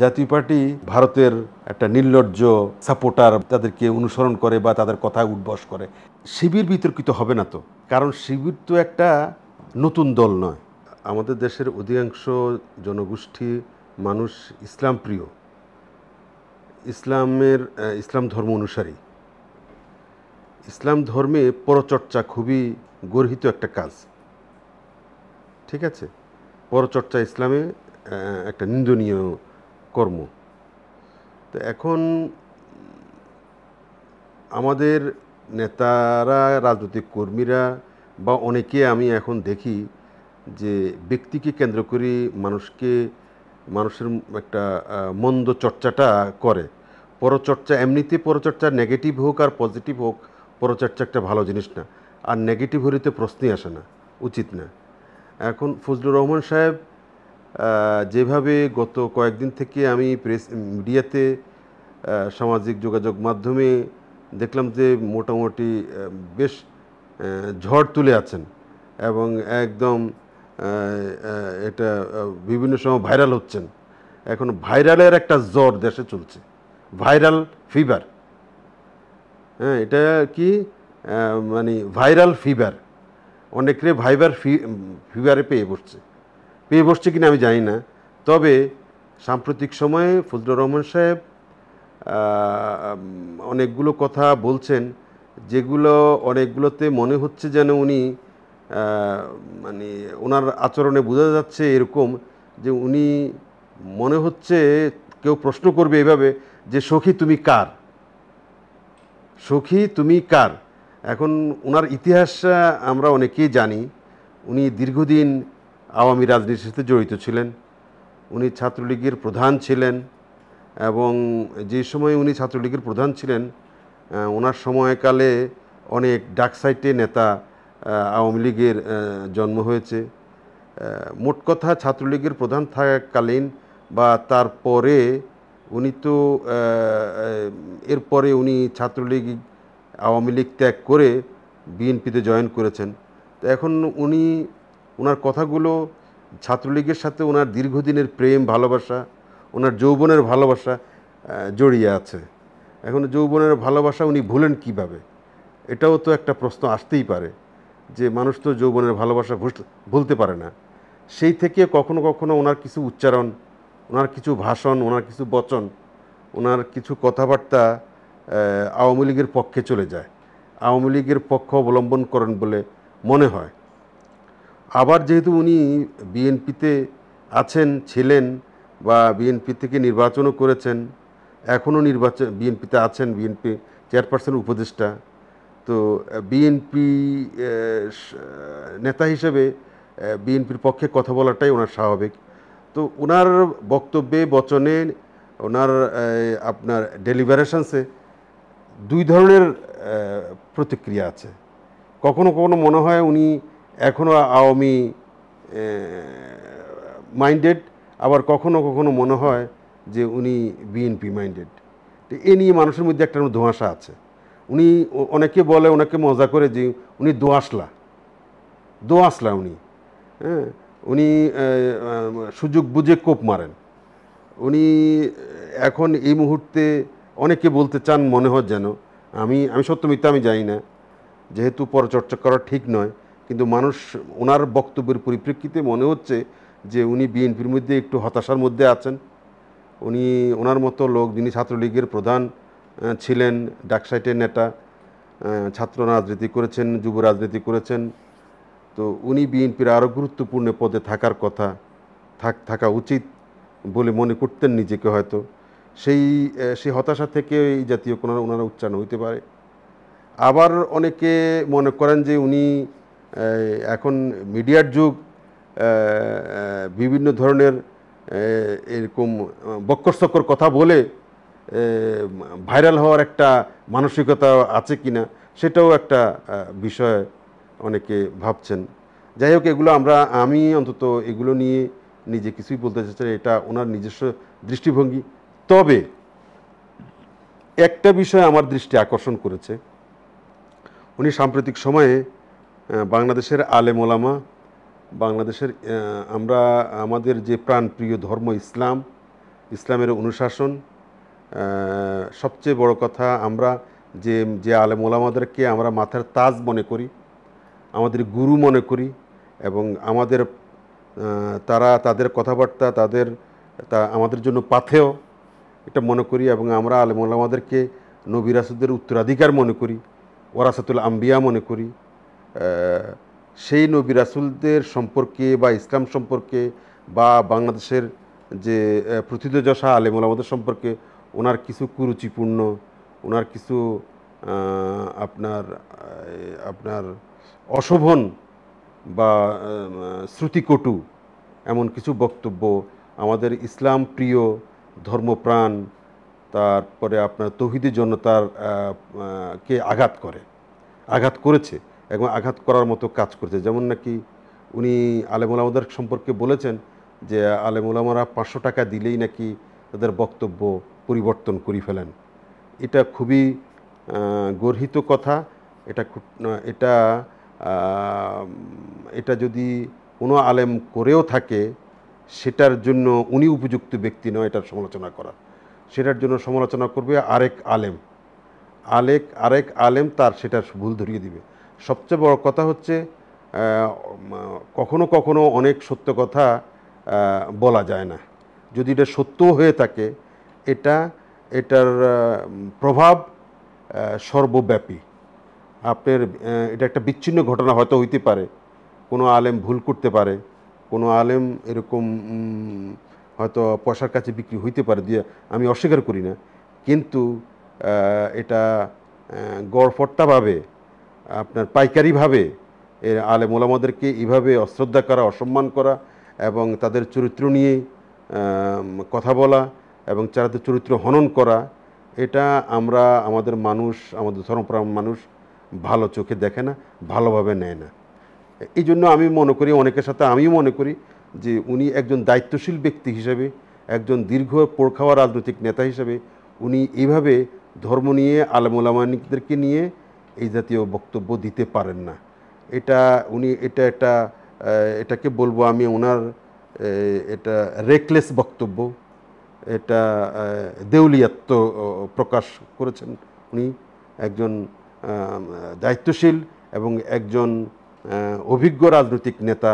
জাতীয় পার্টি ভারতের একটা নির্লজ্জ সাপোর্টার, তাদেরকে অনুসরণ করে বা তাদের কথায় উঠবস করে। শিবির বিতর্কিত হবে না তো, কারণ শিবির তো একটা নতুন দল নয়। আমাদের দেশের অধিকাংশ জনগোষ্ঠী মানুষ ইসলাম প্রিয়, ইসলাম ধর্ম অনুসারী। ইসলাম ধর্মে পরচর্চা খুবই গর্হিত একটা কাজ, ঠিক আছে? পরচর্চা ইসলামে একটা নিন্দনীয় কর্ম। তো এখন আমাদের নেতারা, রাজনৈতিক কর্মীরা বা অনেকে আমি এখন দেখি যে ব্যক্তিকে কেন্দ্র করে মানুষের একটা মন্দ চর্চাটা করে। পরচর্চা এমনিতে পরচর্চা নেগেটিভ হোক আর পজিটিভ হোক, পরচর্চা একটা ভালো জিনিস না। আর নেগেটিভ হলে তো প্রশ্নই আসে না, উচিত না। এখন ফজলুর রহমান সাহেব যেভাবে গত কয়েকদিন থেকে আমি মিডিয়াতে, সামাজিক যোগাযোগ মাধ্যমে দেখলাম যে মোটামুটি বেশ ঝড় তুলে আছেন এবং একদম এটা বিভিন্ন সময় ভাইরাল হচ্ছেন। এখন ভাইরালের একটা জ্বর দেশে চলছে, ভাইরাল ফিভার। হ্যাঁ, এটা কি মানে ভাইরাল ফিভার, অনেকে ফিভারে পেয়ে বসছে কিনা আমি জানি না। তবে সাম্প্রতিক সময়ে ফজলুর রহমান সাহেব অনেকগুলো কথা বলছেন, যেগুলো অনেকগুলোতে মনে হচ্ছে যেন উনি মানে ওনার আচরণে বোঝা যাচ্ছে এরকম যে উনি মনে হচ্ছে কেউ প্রশ্ন করবে এভাবে যে সখী তুমি কার, সখী তুমি কার। এখন ওনার ইতিহাস আমরা অনেকেই জানি। উনি দীর্ঘদিন আওয়ামী রাজনীতির সাথে জড়িত ছিলেন। উনি ছাত্রলীগের প্রধান ছিলেন এবং যে সময় উনি ছাত্রলীগের প্রধান ছিলেন ওনার সময়কালে অনেক ডাকসাইটে নেতা আওয়ামী লীগের জন্ম হয়েছে। মোট কথা ছাত্রলীগের প্রধান থাকাকালীন বা তারপরে উনি তো এরপরে উনি ছাত্রলীগ আওয়ামী লীগ ত্যাগ করে বিএনপিতে জয়েন করেছেন। তো এখন ওনার কথাগুলো ছাত্রলীগের সাথে ওনার দীর্ঘদিনের প্রেম ভালোবাসা, ওনার যৌবনের ভালোবাসা জড়িয়ে আছে। এখন যৌবনের ভালোবাসা উনি ভুলেন কিভাবে? এটাও তো একটা প্রশ্ন আসতেই পারে যে মানুষ তো যৌবনের ভালোবাসা ভুলতে পারে না। সেই থেকে কখনো কখনো ওনার কিছু উচ্চারণ, ওনার কিছু ভাষণ, ওনার কিছু বচন, ওনার কিছু কথাবার্তা আওয়ামী লীগের পক্ষে চলে যায়, আওয়ামী লীগের পক্ষ অবলম্বন করেন বলে মনে হয়। আবার যেহেতু উনি বিএনপিতে ছিলেন বা বিএনপি থেকে নির্বাচনও করেছেন, এখনও বিএনপিতে আছেন, বিএনপি চেয়ারপারসন উপদেষ্টা। তো বিএনপি নেতা হিসেবে বিএনপির পক্ষে কথা বলাটাই ওনার স্বাভাবিক। তো ওনার বক্তব্যে, বচনে, ওনার আপনার ডেলিভারেশনসে দুই ধরনের প্রতিক্রিয়া আছে। কখনো কখনো মনে হয় উনি এখনও আওয়ামী মাইন্ডেড, আবার কখনো কখনো মনে হয় যে উনি বিএনপি মাইন্ডেড। তো এ নিয়ে মানুষের মধ্যে একটা ধোঁয়াশা আছে। অনেকে বলে, ওনাকে মজা করে যে উনি দোয়াসলা উনি, হ্যাঁ, উনি সুযোগ বুঝে কোপ মারেন। উনি এখন এই মুহূর্তে অনেকে বলতে চান, মনে হয় যেন, আমি সত্য মিথ্যা আমি জানি না, যেহেতু পরচর্চা করা ঠিক নয়, কিন্তু মানুষ ওনার বক্তব্যের পরিপ্রেক্ষিতে মনে হচ্ছে যে উনি বিএনপির মধ্যে একটু হতাশার মধ্যে আছেন। ওনার মতো লোক, যিনি ছাত্রলীগের প্রধান ছিলেন, ডাকসাইটের নেতা, ছাত্র রাজনীতি করেছেন, যুব রাজনীতি করেছেন, তো উনি বিএনপির আরও গুরুত্বপূর্ণ পদে থাকার কথা, থাকা উচিত বলে মনে করতেন নিজেকে হয়তো। সেই হতাশা থেকে এই জাতীয় কোনো ওনারা উচ্চারণ হইতে পারে। আবার অনেকে মনে করেন যে উনি এখন মিডিয়ার যুগ, বিভিন্ন ধরনের এরকম বক্কর কথা বলে ভাইরাল হওয়ার একটা মানসিকতা আছে কিনা, সেটাও একটা বিষয় অনেকে ভাবছেন। যাই হোক, আমি অন্তত এগুলো নিয়ে নিজে কিছুই বলতে চাচ্ছি না, এটা ওনার নিজস্ব দৃষ্টিভঙ্গি। তবে একটা বিষয় আমার দৃষ্টি আকর্ষণ করেছে, উনি সাম্প্রতিক সময়ে বাংলাদেশের আলেম ওলামা, বাংলাদেশের আমাদের যে প্রাণপ্রিয় ধর্ম ইসলাম, ইসলামের অনুশাসন। সবচেয়ে বড় কথা, আমরা যে যে আলেম ওলামাদেরকে আমরা মাথার তাজ মনে করি, আমাদের গুরু মনে করি, এবং আমাদের তাদের কথাবার্তা তা আমাদের জন্য পাথেয়, এটা মনে করি। এবং আমরা আলেম ওলামাদেরকে নবী রাসূলদের উত্তরাধিকার মনে করি, ওয়ারাসাতুল আম্বিয়া মনে করি। সেই নবী রাসূলদের সম্পর্কে বা ইসলাম সম্পর্কে বা বাংলাদেশের যে প্রথিতযশা আলেম ওলামাদের সম্পর্কে ওনার কিছু কুরুচিপূর্ণ, ওনার কিছু আপনার আপনার অশোভন বা শ্রুতিকটু এমন কিছু বক্তব্য আমাদের ইসলাম প্রিয়, ধর্মপ্রাণ, তারপরে আপনার তৌহিদি জনতার কে আঘাত করেছে এবং আঘাত করার মতো কাজ করেছে। যেমন নাকি উনি আলেম ওলামাদের সম্পর্কে বলেছেন যে আলেম ওলামারা 500 টাকা দিলেই নাকি তাদের বক্তব্য পরিবর্তন করে ফেলেন। এটা খুবই গর্হিত কথা। এটা এটা এটা যদি কোনো আলেম করেও থাকে, সেটার জন্য উনি উপযুক্ত ব্যক্তি নয় এটার সমালোচনা করা। সেটার জন্য সমালোচনা করবে আরেক আলেম তার সেটার ভুল ধরিয়ে দিবে। সবচেয়ে বড় কথা হচ্ছে কখনো কখনো অনেক সত্য কথা বলা যায় না। যদি এটা সত্যও হয়ে থাকে, এটার প্রভাব সর্বব্যাপী। এটা একটা বিচ্ছিন্ন ঘটনা হয়তো হইতে পারে, কোনো আলেম ভুল করতে পারে, কোনো আলেম এরকম হয়তো পয়সার কাছে বিক্রি হইতে পারে, দিয়ে আমি অস্বীকার করি না। কিন্তু এটা গড়পট্টাভাবে আপনার পাইকারিভাবে এর আলেম ওলামাদেরকে এইভাবে অশ্রদ্ধা করা, অসম্মান করা এবং তাদের চরিত্র নিয়ে কথা বলা এবং তাদের চরিত্র হনন করা, এটা আমাদের ধর্মপ্রাণ মানুষ ভালো চোখে দেখে না, ভালোভাবে নেয় না। এই জন্য আমি মনে করি, অনেকের সাথে আমিও মনে করি যে উনি একজন দায়িত্বশীল ব্যক্তি হিসেবে, একজন দীর্ঘ পোড় খাওয়া রাজনৈতিক নেতা হিসেবে উনি এইভাবে ধর্ম নিয়ে আলেম ওলামাদেরকে নিয়ে এই জাতীয় বক্তব্য দিতে পারেন না। এটাকে বলবো আমি ওনার এটা রেকলেস বক্তব্য, এটা দেউলিয়াত্ব প্রকাশ করেছেন উনি। একজন দায়িত্বশীল এবং একজন অভিজ্ঞ রাজনৈতিক নেতা,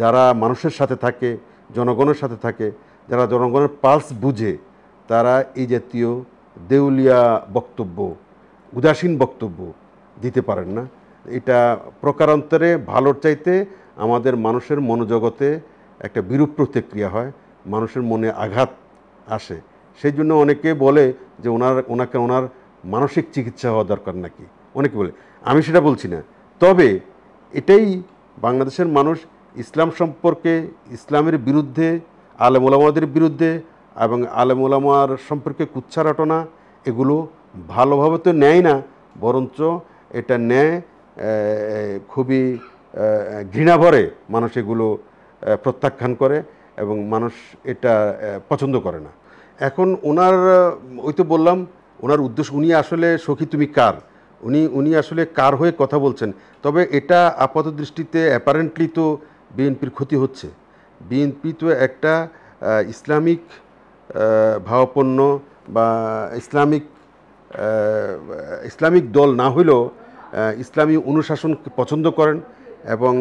যারা মানুষের সাথে থাকে, জনগণের সাথে থাকে, যারা জনগণের পালস বুঝে, তারা এই জাতীয় দেউলিয়া বক্তব্য, উদাসীন বক্তব্য দিতে পারেন না। এটা প্রকারান্তরে ভালোর চাইতে আমাদের মানুষের মনোজগতে একটা বিরূপ প্রতিক্রিয়া হয়, মানুষের মনে আঘাত আসে। সেই জন্য অনেকে বলে যে ওনার মানসিক চিকিৎসা হওয়া দরকার নাকি, অনেকে বলে। আমি সেটা বলছি না। তবে এটাই বাংলাদেশের মানুষ ইসলাম সম্পর্কে, ইসলামের বিরুদ্ধে, আলেম ওলামাদের বিরুদ্ধে এবং আলেম ওলামার সম্পর্কে কুচ্ছা রটনা এগুলো ভালোভাবে তো নেয় না, বরঞ্চ এটা নেয় খুবই ঘৃণাভরে। মানুষ এগুলো প্রত্যাখ্যান করে এবং মানুষ এটা পছন্দ করে না। এখন ওই তো বললাম, ওনার উদ্দেশ্য, উনি আসলে সখী তুমি কার, উনি আসলে কার হয়ে কথা বলছেন। তবে এটা আপাত দৃষ্টিতে অ্যাপারেন্টলি তো বিএনপির ক্ষতি হচ্ছে। বিএনপি তো একটা ইসলামিক ভাবাপন্ন বা ইসলামিক দল না হইলেও ইসলামী অনুশাসন পছন্দ করেন এবং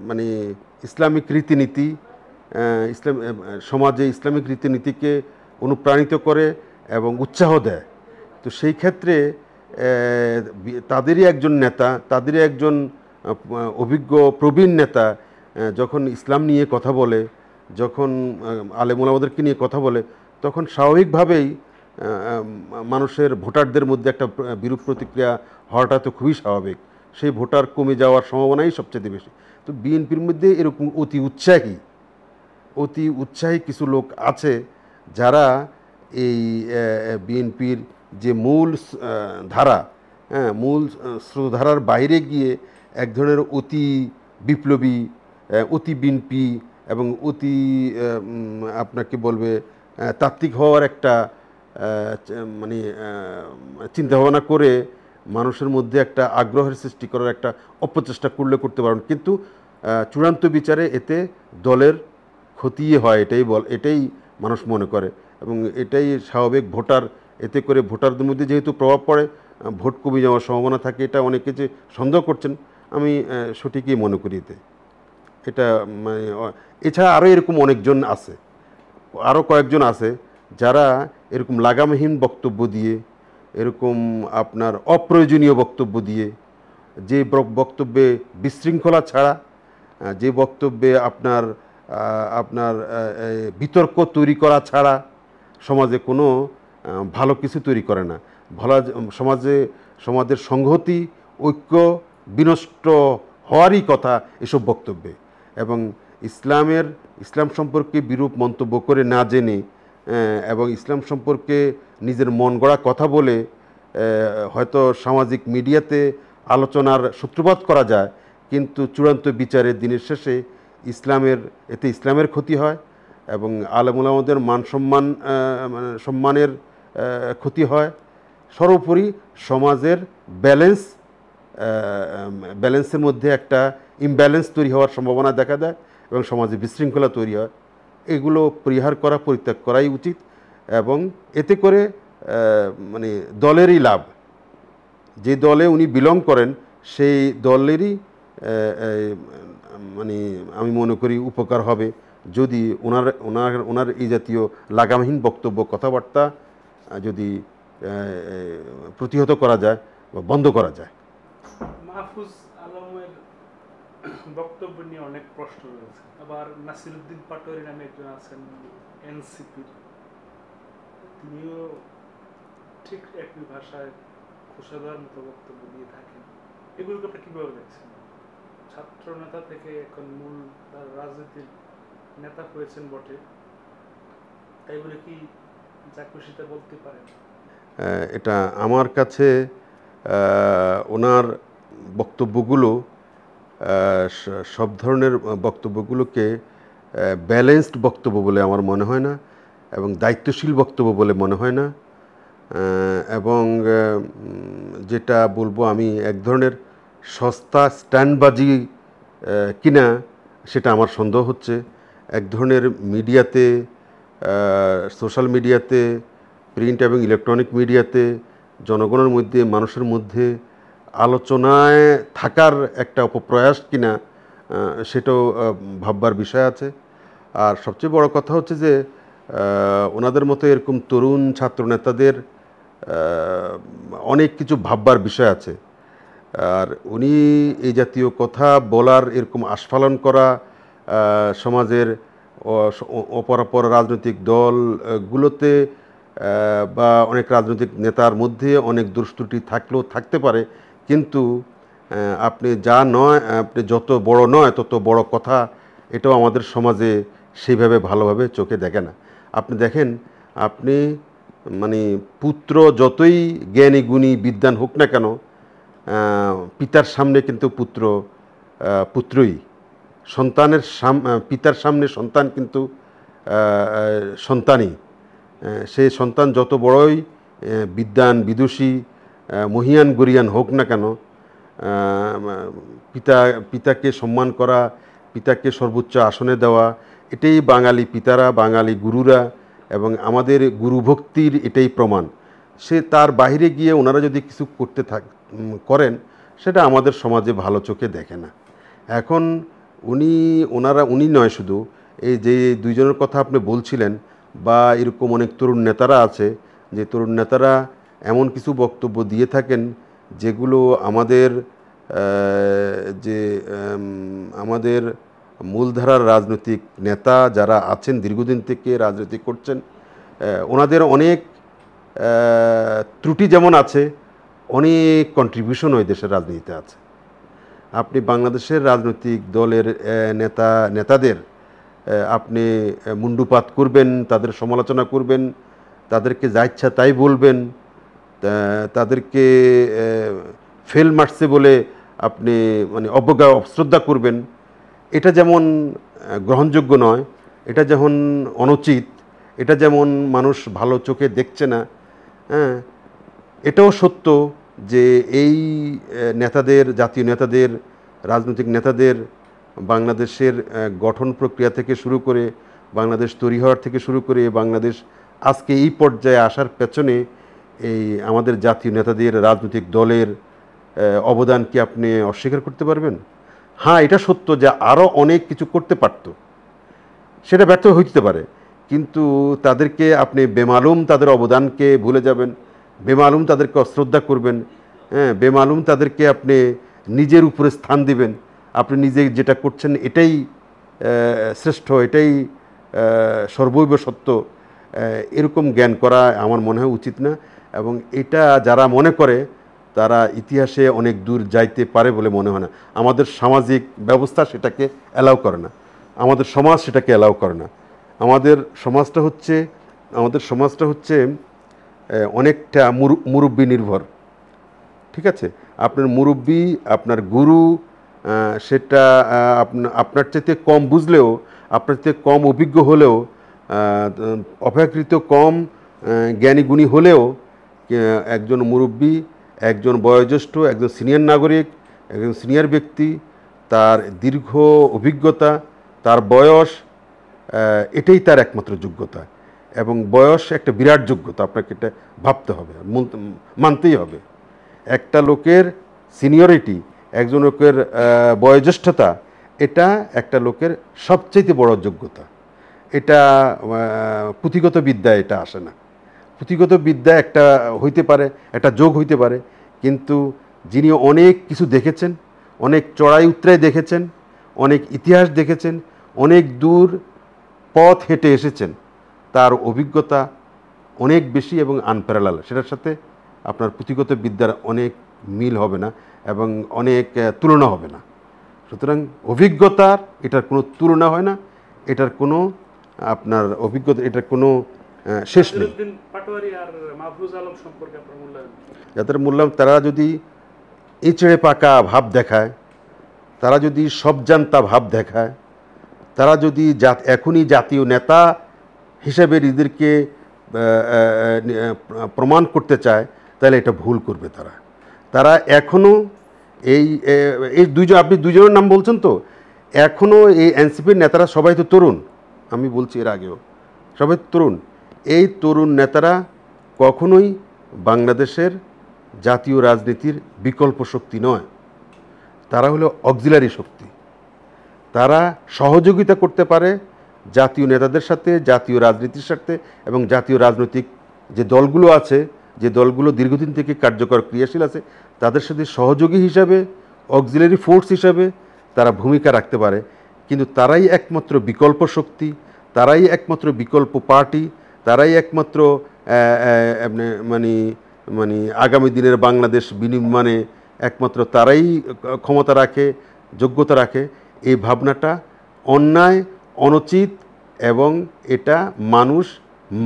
মানে ইসলামিক রীতিনীতি, সমাজে ইসলামিক রীতিনীতিকে অনুপ্রাণিত করে এবং উৎসাহ দেয়। তো সেই ক্ষেত্রে তাদেরই একজন নেতা, তাদেরই একজন অভিজ্ঞ প্রবীণ নেতা যখন ইসলাম নিয়ে কথা বলে, যখন আলেম ওলামাদেরকে নিয়ে কথা বলে, তখন স্বাভাবিকভাবেই মানুষের, ভোটারদের মধ্যে একটা বিরূপ প্রতিক্রিয়া হওয়াটা তো খুবই স্বাভাবিক। সেই ভোটার কমে যাওয়ার সম্ভাবনাই সবচেয়ে বেশি। তো বিএনপির মধ্যে এরকম অতি উৎসাহী কিছু লোক আছে, যারা এই বিএনপির যে মূল ধারা, মূল স্রোতধারার বাইরে গিয়ে এক ধরনের অতি বিপ্লবী, অতি বিএনপি এবং অতি আপনাকে বলবে তাত্ত্বিক হওয়ার একটা মানে চিন্তাভাবনা করে মানুষের মধ্যে একটা আগ্রহের সৃষ্টি করার একটা অপচেষ্টা করতে পারেন। কিন্তু চূড়ান্ত বিচারে এতে দলের ক্ষতি হয়, এটাই মানুষ মনে করে, এবং এটাই স্বাভাবিক। ভোটার, এতে করে ভোটারদের মধ্যে যেহেতু প্রভাব পড়ে, ভোট কমে যাওয়ার সম্ভাবনা থাকে, এটা অনেকে যে সন্দেহ করছেন আমি সঠিকই মনে করি এতে। এটা মানে এছাড়া আরও এরকম অনেকজন আছে, আরও কয়েকজন আছে যারা এরকম লাগামহীন বক্তব্য দিয়ে, এরকম আপনার অপ্রয়োজনীয় বক্তব্য দিয়ে, যে বক্তব্যে বিশৃঙ্খলা ছাড়া, যে বক্তব্যে আপনার আপনার বিতর্ক তৈরি করা ছাড়া সমাজে কোনো ভালো কিছু তৈরি করে না। ভালো সমাজের সংহতি, ঐক্য বিনষ্ট হওয়ারই কথা এসব বক্তব্যে। এবং ইসলাম সম্পর্কে বিরূপ মন্তব্য করে না জেনে, এবং ইসলাম সম্পর্কে নিজের মন গড়া কথা বলে হয়তো সামাজিক মিডিয়াতে আলোচনার সূত্রপাত করা যায়, কিন্তু চূড়ান্ত বিচারের দিনের শেষে ইসলামের ক্ষতি হয়, এবং আলেম ওলামাদের সম্মানের ক্ষতি হয়। সর্বোপরি সমাজের ব্যালেন্সের মধ্যে একটা ইমব্যালেন্স তৈরি হওয়ার সম্ভাবনা দেখা দেয়, এবং সমাজে বিশৃঙ্খলা তৈরি হয়। এগুলো পরিত্যাগ করাই উচিত, এবং এতে করে মানে দলেরই লাভ। যে দলে উনি বিলং করেন সেই দলেরই মানে আমি মনে করি উপকার হবে যদি ওনার এই জাতীয় লাগামহীন বক্তব্য, কথাবার্তা যদি প্রতিহত করা যায় বা বন্ধ করা যায়। মাহফুজ আলমের বক্তব্য নিয়ে অনেক প্রশ্ন রয়েছে। আবার নাসিরউদ্দিন পাটোয়ারি নামে একজন আছেন এনসিপির, তিনিও ঠিক একই ভাষায় খোসাদার মতো বক্তব্য দিয়ে থাকেন। এগুলোকে আপনি কীভাবে দেখছেন? ছাত্র নেতা থেকে এখন মূল রাজনীতির নেতা হয়েছেন বটে, তাই বলে কি যা খুশিতে বলতে পারেন? এটা আমার কাছে ওনার বক্তব্যগুলো, সব ধরনের বক্তব্যগুলোকে ব্যালেন্সড বক্তব্য বলে আমার মনে হয় না, এবং দায়িত্বশীল বক্তব্য বলে মনে হয় না, এবং যেটা বলবো আমি এক ধরনের সস্তা স্ট্যান্ডবাজি কিনা সেটা আমার সন্দেহ হচ্ছে। এক ধরনের মিডিয়াতে, সোশ্যাল মিডিয়াতে, প্রিন্ট এবং ইলেকট্রনিক মিডিয়াতে জনগণের মধ্যে, মানুষের মধ্যে আলোচনায় থাকার একটা অপপ্রয়াস কিনা সেটাও ভাববার বিষয় আছে। আর সবচেয়ে বড় কথা হচ্ছে যে ওনাদের মতো এরকম তরুণ ছাত্র নেতাদের অনেক কিছু ভাববার বিষয় আছে। আর উনি এই জাতীয় কথা বলার, এরকম আস্ফালন করা, সমাজের অপরাপর রাজনৈতিক দলগুলোতে বা অনেক রাজনৈতিক নেতার মধ্যে অনেক দুষ্ত্রুটি থাকলেও থাকতে পারে, কিন্তু আপনি যত বড় নয় তত বড় কথা, এটাও আমাদের সমাজে সেইভাবে ভালোভাবে চোখে দেখে না। আপনি দেখেন, আপনি মানে পুত্র যতই জ্ঞানী গুণী বিদ্বান হোক না কেন, পিতার সামনে কিন্তু পুত্রই, পিতার সামনে সন্তান কিন্তু সন্তানই। সেই সন্তান যত বড়ই বিদ্বান, বিদুষী, মহিয়ান গরিয়ান হোক না কেন, পিতাকে সম্মান করা, পিতাকে সর্বোচ্চ আসনে দেওয়া, এটাই বাঙালি পিতারা, বাঙালি গুরুরা এবং আমাদের গুরুভক্তির এটাই প্রমাণ। সে তার বাইরে গিয়ে ওনারা যদি কিছু করেন, সেটা আমাদের সমাজে ভালো চোখে দেখে না। এখন উনি নয় শুধু, এই যে দুইজনের কথা আপনি বলছিলেন, বা এরকম অনেক তরুণ নেতারা আছে, যে তরুণ নেতারা এমন কিছু বক্তব্য দিয়ে থাকেন যেগুলো আমাদের মূলধারার রাজনৈতিক নেতা যারা আছেন, দীর্ঘদিন থেকে রাজনীতি করছেন, ওনাদের অনেক ত্রুটি যেমন আছে, অনেক কন্ট্রিবিউশন ওই দেশের রাজনীতিতে আছে। আপনি বাংলাদেশের রাজনৈতিক দলের নেতাদের আপনি মুণ্ডুপাত করবেন, তাদের সমালোচনা করবেন, তাদেরকে যা ইচ্ছা তাই বলবেন, তাদেরকে ফেল মারছে বলে আপনি মানে অশ্রদ্ধা করবেন, এটা যেমন গ্রহণযোগ্য নয়, এটা যেমন অনুচিত, এটা যেমন মানুষ ভালো চোখে দেখছে না, হ্যাঁ, এটাও সত্য যে এই জাতীয় নেতাদের, রাজনৈতিক নেতাদের বাংলাদেশের গঠন প্রক্রিয়া থেকে শুরু করে বাংলাদেশ তৈরি হওয়ার থেকে শুরু করে বাংলাদেশ আজকে এই পর্যায়ে আসার পেছনে এই আমাদের জাতীয় নেতাদের রাজনৈতিক দলের অবদান কি আপনি অস্বীকার করতে পারবেন? হ্যাঁ, এটা সত্য যে আরও অনেক কিছু করতে পারত, সেটা ব্যর্থ হইতে পারে, কিন্তু তাদেরকে আপনি বেমালুম তাদের অবদানকে ভুলে যাবেন, বেমালুম তাদেরকে অশ্রদ্ধা করবেন, হ্যাঁ, বেমালুম তাদেরকে আপনি নিজের উপরে স্থান দিবেন, আপনি নিজে যেটা করছেন এটাই শ্রেষ্ঠ, এটাই সর্বৈব সত্য, এরকম জ্ঞান করা আমার মনে হয় উচিত না। এবং এটা যারা মনে করে তারা ইতিহাসে অনেক দূর যাইতে পারে বলে মনে হয় না। আমাদের সামাজিক ব্যবস্থা সেটাকে অ্যালাউ করে না, আমাদের সমাজ সেটাকে অ্যালাউ করে না। আমাদের সমাজটা হচ্ছে অনেকটা মুরব্বী নির্ভর। ঠিক আছে, আপনার মুরব্বী, আপনার গুরু, সেটা আপনার চাইতে কম বুঝলেও, আপনার চাইতে কম অভিজ্ঞ হলেও, অপেক্ষাকৃত কম জ্ঞানী গুণী হলেও একজন মুরব্বী, একজন বয়োজ্যেষ্ঠ, একজন সিনিয়র নাগরিক, একজন সিনিয়র ব্যক্তি, তার দীর্ঘ অভিজ্ঞতা, তার বয়স, এটাই তার একমাত্র যোগ্যতা। এবং বয়স একটা বিরাট যোগ্যতা, আপনাকে এটা ভাবতে হবে, মানতেই হবে। একটা লোকের সিনিয়রিটি, একজন লোকের বয়োজ্যেষ্ঠতা, এটা একটা লোকের সবচেয়ে বড় যোগ্যতা। এটা পুঁথিগত বিদ্যায় এটা আসে না। পুঁথিগত বিদ্যা একটা হইতে পারে, একটা যোগ হইতে পারে, কিন্তু যিনি অনেক কিছু দেখেছেন, অনেক চড়াই উতরাই দেখেছেন, অনেক ইতিহাস দেখেছেন, অনেক দূর পথ হেঁটে এসেছেন, তার অভিজ্ঞতা অনেক বেশি এবং আনপ্যারালাল। সেটার সাথে আপনার পুঁথিগত বিদ্যার অনেক মিল হবে না এবং অনেক তুলনা হবে না। সুতরাং অভিজ্ঞতার এটার কোনো তুলনা হয় না, এটার কোনো আপনার অভিজ্ঞতা, এটার কোনো শেষ নেই। নাসিরউদ্দিন পাটোয়ারি আর মাহফুজ আলম সম্পর্কে আপনার মূল্যায়ন? যাদের মূল্যায়ন, তারা যদি এঁচড়ে পাকা ভাব দেখায়, তারা যদি সব জানতা ভাব দেখায়, তারা যদি এখনই জাতীয় নেতা হিসেবে নিজেদেরকে প্রমাণ করতে চায়, তাহলে এটা ভুল করবে। তারা এখনও এই দুইজন, আপনি দুইজনের নাম বলছেন তো, এখনও এই এনসিপির নেতারা সবাই তো তরুণ, আমি বলছি এর আগেও সবাই তরুণ। এই তরুণ নেতারা কখনোই বাংলাদেশের জাতীয় রাজনীতির বিকল্প শক্তি নয়, তারা হলো অক্সিলারি শক্তি। তারা সহযোগিতা করতে পারে জাতীয় নেতাদের সাথে, জাতীয় রাজনীতির সাথে, এবং জাতীয় রাজনৈতিক যে দলগুলো আছে, যে দলগুলো দীর্ঘদিন থেকে কার্যকর ক্রিয়াশীল আছে, তাদের সাথে সহযোগী হিসাবে, অক্সিলারি ফোর্স হিসাবে তারা ভূমিকা রাখতে পারে। কিন্তু তারাই একমাত্র বিকল্প শক্তি, তারাই একমাত্র বিকল্প পার্টি, তারাই একমাত্র মানে মানে আগামী দিনের বাংলাদেশ বিনির্মাণে একমাত্র তারাই ক্ষমতা রাখে, যোগ্যতা রাখে। এই ভাবনাটা অন্যায়, অনুচিত, এবং এটা মানুষ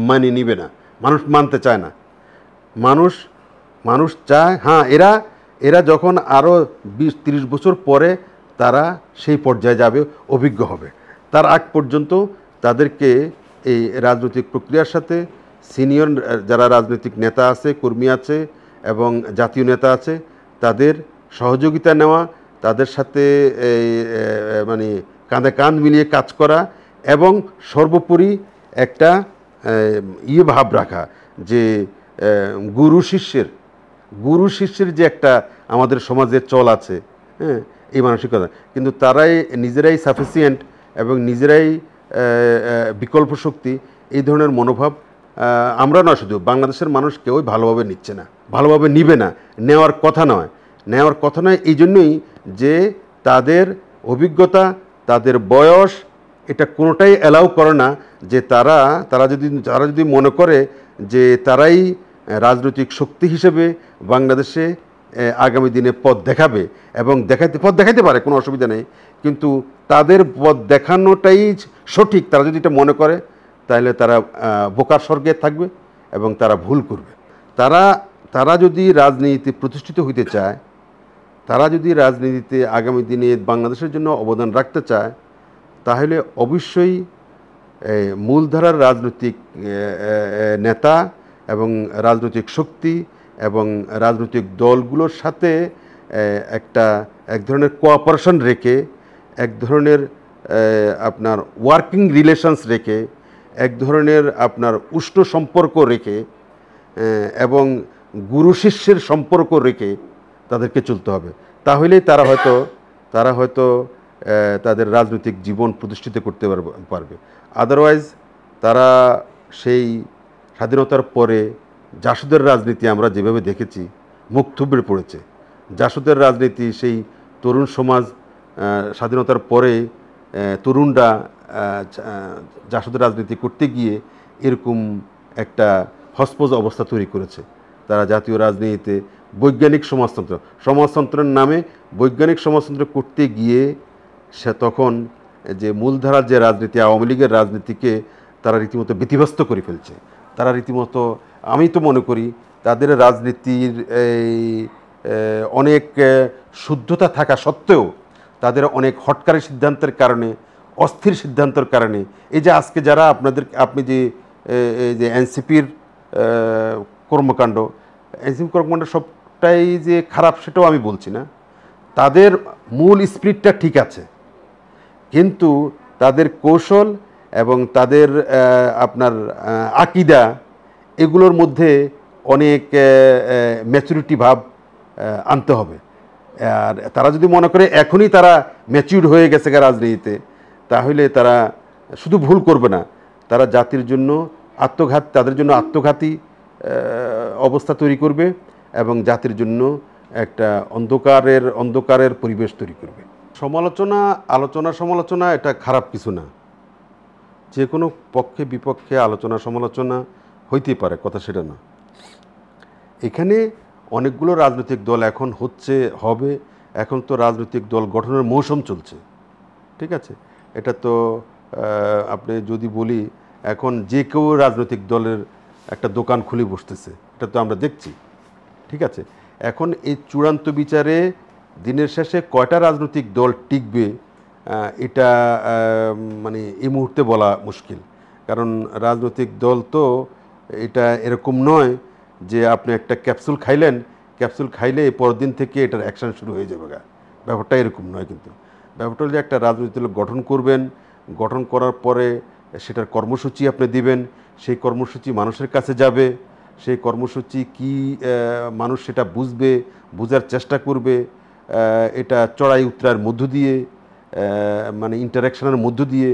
মানে নিবে না, মানুষ মানতে চায় না। মানুষ চায়, হ্যাঁ, এরা যখন আরও 20-30 বছর পরে তারা সেই পর্যায়ে যাবে, অভিজ্ঞ হবে। তার আগ পর্যন্ত তাদেরকে এই রাজনৈতিক প্রক্রিয়ার সাথে সিনিয়র যারা রাজনৈতিক নেতা আছে, কর্মী আছে এবং জাতীয় নেতা আছে, তাদের সহযোগিতা নেওয়া, তাদের সাথে মানে কাঁধে কাঁধ মিলিয়ে কাজ করা, এবং সর্বোপরি একটা ভাব রাখা যে গুরু শিষ্যের যে একটা আমাদের সমাজের চল আছে, হ্যাঁ, এই মানসিকতা। কিন্তু তারাই নিজেরাই সাফিসিয়েন্ট এবং নিজেরাই বিকল্প শক্তি, এই ধরনের মনোভাব আমরা না, শুধু বাংলাদেশের মানুষ কেউই ভালোভাবে নিচ্ছে না, ভালোভাবে নিবে না, নেওয়ার কথা নয়। এই জন্যই যে তাদের অভিজ্ঞতা, তাদের বয়স, এটা কোনোটাই অ্যালাউ করে না যে তারা যদি মনে করে যে তারাই রাজনৈতিক শক্তি হিসেবে বাংলাদেশে আগামী দিনে পথ দেখাবে, এবং পথ দেখাইতে পারে, কোনো অসুবিধা নেই, কিন্তু তাদের পথ দেখানোটাই সঠিক তারা যদি এটা মনে করে, তাহলে তারা বোকার স্বর্গে থাকবে এবং তারা ভুল করবে। তারা যদি রাজনীতি প্রতিষ্ঠিত হইতে চায়, তারা যদি রাজনীতিতে আগামী দিনে বাংলাদেশের জন্য অবদান রাখতে চায়, তাহলে অবশ্যই মূলধারার রাজনৈতিক নেতা এবং রাজনৈতিক শক্তি এবং রাজনৈতিক দলগুলোর সাথে এক ধরনের কোঅপারেশন রেখে, এক ধরনের আপনার ওয়ার্কিং রিলেশনস রেখে, এক ধরনের আপনার উষ্ণ সম্পর্ক রেখে এবং গুরু শিষ্যের সম্পর্ক রেখে তাদেরকে চলতে হবে। তাহলেই তারা হয়তো তাদের রাজনৈতিক জীবন প্রতিষ্ঠিত করতে পারবে। আদারওয়াইজ তারা সেই স্বাধীনতার পরে জাসদের রাজনীতি আমরা যেভাবে দেখেছি মুখ থুবড়ে পড়েছে। জাসদের রাজনীতি, সেই তরুণ সমাজ স্বাধীনতার পরে তরুণরা জাসদের রাজনীতি করতে গিয়ে এরকম একটা হসপজ অবস্থা তৈরি করেছে। তারা জাতীয় রাজনীতিতে বৈজ্ঞানিক সমাজতন্ত্রের নামে বৈজ্ঞানিক সমাজতন্ত্র করতে গিয়ে সে তখন যে মূলধারার যে রাজনীতি, আওয়ামী লীগের রাজনীতিকে তারা রীতিমতো ব্যতিব্যস্ত করে ফেলছে। তারা রীতিমতো, আমি তো মনে করি তাদের রাজনীতির অনেক শুদ্ধতা থাকা সত্ত্বেও তাদের অনেক হটকারী সিদ্ধান্তের কারণে, অস্থির সিদ্ধান্তের কারণে, এই যে আজকে যারা আপনি যে এনসিপির কর্মকাণ্ড সবটাই যে খারাপ সেটাও আমি বলছি না। তাদের মূল স্পিরিটটা ঠিক আছে, কিন্তু তাদের কৌশল এবং তাদের আপনার আকিদা, এগুলোর মধ্যে অনেক ম্যাচুরিটি ভাব আনতে হবে। আর তারা যদি মনে করে এখনই তারা ম্যাচিউর হয়ে গেছে রাজনীতিতে, তাহলে তারা শুধু ভুল করবে না, তারা জাতির জন্য তাদের জন্য আত্মঘাতী অবস্থা তৈরি করবে এবং জাতির জন্য একটা অন্ধকারের পরিবেশ তৈরি করবে। সমালোচনা এটা খারাপ কিছু না। যে কোনো পক্ষে বিপক্ষে আলোচনা সমালোচনা হইতেই পারে, কথা সেটা না। এখানে অনেকগুলো রাজনৈতিক দল এখন হবে। এখন তো রাজনৈতিক দল গঠনের মৌসুম চলছে, ঠিক আছে। এটা তো আপনি যদি বলি, এখন যে কেউ রাজনৈতিক দলের একটা দোকান খুলে বসতেছে, এটা তো আমরা দেখছি, ঠিক আছে। এখন এই চূড়ান্ত বিচারে দিনের শেষে কয়টা রাজনৈতিক দল টিকবে এটা মানে এই মুহূর্তে বলা মুশকিল। কারণ রাজনৈতিক দল তো এটা এরকম নয় যে আপনি একটা ক্যাপসুল খাইলে পরদিন থেকে এটার অ্যাকশান শুরু হয়ে যাবে। ব্যাপারটা এরকম নয়। কিন্তু ব্যাপারটা হলো যে একটা রাজনৈতিক দল গঠন করবেন, গঠন করার পরে সেটার কর্মসূচি আপনি দিবেন, সেই কর্মসূচি মানুষের কাছে যাবে, সেই কর্মসূচি কি মানুষ সেটা বুঝার চেষ্টা করবে। এটা চড়াই উতরার মধ্য দিয়ে, মানে ইন্টারাকশনের মধ্য দিয়ে,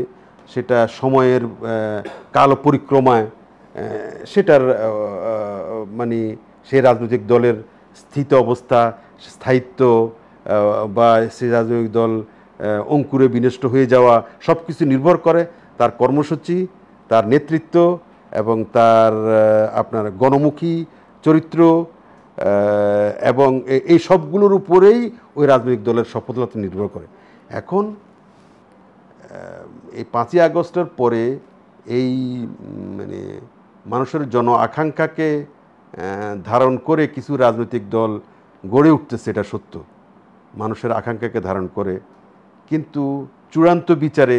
সেটা সময়ের কাল পরিক্রমায় সেটার মানে সেই রাজনৈতিক দলের স্থিত অবস্থা, স্থায়িত্ব বা সেই রাজনৈতিক দল অঙ্কুরে বিনষ্ট হয়ে যাওয়া সব কিছু নির্ভর করে তার কর্মসূচি, তার নেতৃত্ব এবং তার আপনার গণমুখী চরিত্র এবং এই সবগুলোর উপরেই ওই রাজনৈতিক দলের সফলতা নির্ভর করে। এখন এই 5ই আগস্টের পরে এই মানে মানুষের জন আকাঙ্ক্ষাকে ধারণ করে কিছু রাজনৈতিক দল গড়ে উঠতেছে, এটা সত্য, মানুষের আকাঙ্ক্ষাকে ধারণ করে। কিন্তু চূড়ান্ত বিচারে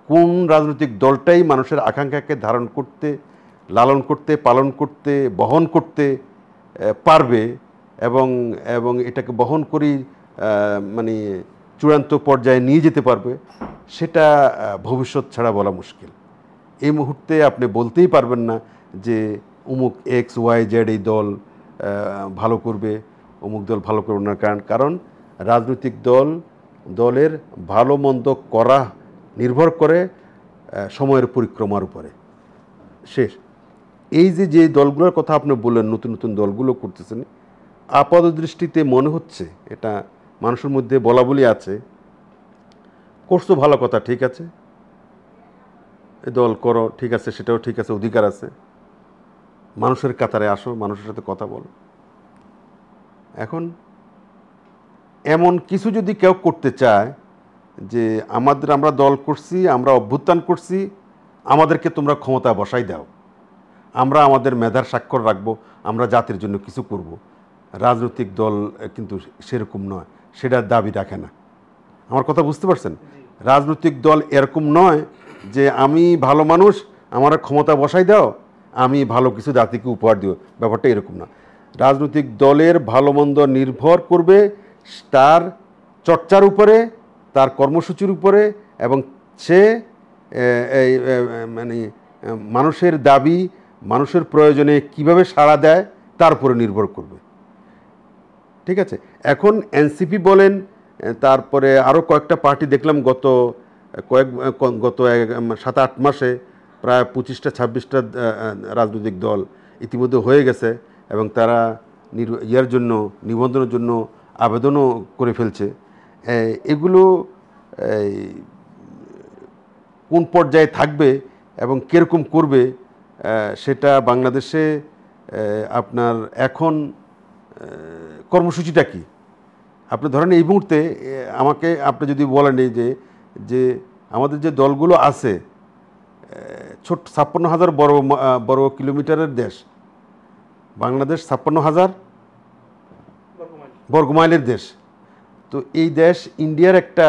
কোন রাজনৈতিক দলটাই মানুষের আকাঙ্ক্ষাকে ধারণ করতে, লালন করতে, পালন করতে, বহন করতে পারবে এবং এটাকে বহন করেই মানে চূড়ান্ত পর্যায়ে নিয়ে যেতে পারবে, সেটা ভবিষ্যৎ ছাড়া বলা মুশকিল। এই মুহূর্তে আপনি বলতেই পারবেন না যে অমুক XYZ এই দল ভালো করবে, অমুক দল ভালো করবে না। কারণ রাজনৈতিক দলের ভালো মন্দ করা নির্ভর করে সময়ের পরিক্রমার উপরে। শেষ এই যে দলগুলোর কথা আপনি বললেন, নতুন নতুন দলগুলো করতেছেন, আপাত দৃষ্টিতে মনে হচ্ছে এটা মানুষের মধ্যে বলা বলি আছে, করছো ভালো কথা, ঠিক আছে, দল করো, ঠিক আছে, সেটাও ঠিক আছে, অধিকার আছে, মানুষের কাতারে আসো, মানুষের সাথে কথা বলো। এখন এমন কিছু যদি কেউ করতে চায় যে আমরা দল করছি, আমরা অভ্যুত্থান করছি, আমাদেরকে তোমরা ক্ষমতা বসাই দাও, আমরা আমাদের মেধার স্বাক্ষর রাখবো, আমরা জাতির জন্য কিছু করব, রাজনৈতিক দল কিন্তু সেরকম নয়, সেটার দাবি রাখে না। আমার কথা বুঝতে পারছেন? রাজনৈতিক দল এরকম নয় যে আমি ভালো মানুষ, আমার ক্ষমতা বসাই দাও, আমি ভালো কিছু জাতিকে উপহার দিও, ব্যাপারটা এরকম না। রাজনৈতিক দলের ভালো মন্দ নির্ভর করবে তার চর্চার উপরে, তার কর্মসূচির উপরে এবং সে এই মানে মানুষের দাবি, মানুষের প্রয়োজনে কিভাবে সাড়া দেয় তার উপরে নির্ভর করবে। ঠিক আছে, এখন এনসিপি বলেন, তারপরে আরও কয়েকটা পার্টি দেখলাম গত 7-8 মাসে প্রায় 25টা-26টা রাজনৈতিক দল ইতিমধ্যে হয়ে গেছে এবং তারা নিবন্ধনের জন্য আবেদনও করে ফেলছে। এগুলো কোন পর্যায়ে থাকবে এবং কীরকম করবে সেটা বাংলাদেশে আপনার এখন কর্মসূচিটা কি? আপনি ধরেন এই মুহূর্তে আমাকে আপনি যদি বলেন এই যে আমাদের যে দলগুলো আছে, ছোট 56,000 বর্গ কিলোমিটারের দেশ বাংলাদেশ, 56,000 বর্গমাইলের দেশ। তো এই দেশ ইন্ডিয়ার একটা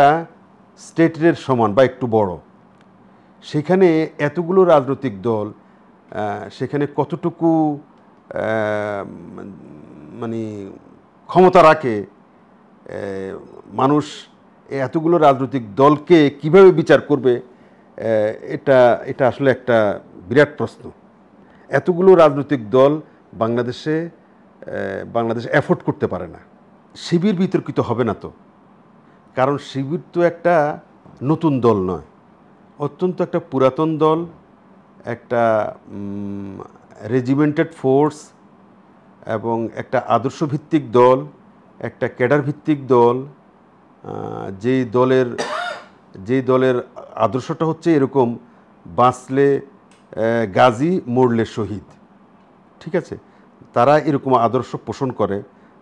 স্টেটের সমান বা একটু বড়। সেখানে এতগুলো রাজনৈতিক দল, সেখানে কতটুকু মানে ক্ষমতা রাখে মানুষ এতগুলো রাজনৈতিক দলকে কিভাবে বিচার করবে, এটা আসলে একটা বিরাট প্রশ্ন। এতগুলো রাজনৈতিক দল বাংলাদেশ অ্যাফোর্ড করতে পারে না। শিবির বিতর্কিত হবে না তো, কারণ শিবির তো একটা নতুন দল নয়, অত্যন্ত একটা পুরাতন দল, একটা রেজিমেন্টেড ফোর্স এবং একটা আদর্শভিত্তিক দল, একটা ক্যাডার ভিত্তিক দল। যেই দলের আদর্শটা হচ্ছে এরকম, বাঁচলে গাজী, মরলে শহীদ। ঠিক আছে, তারা এরকম আদর্শ পোষণ করে।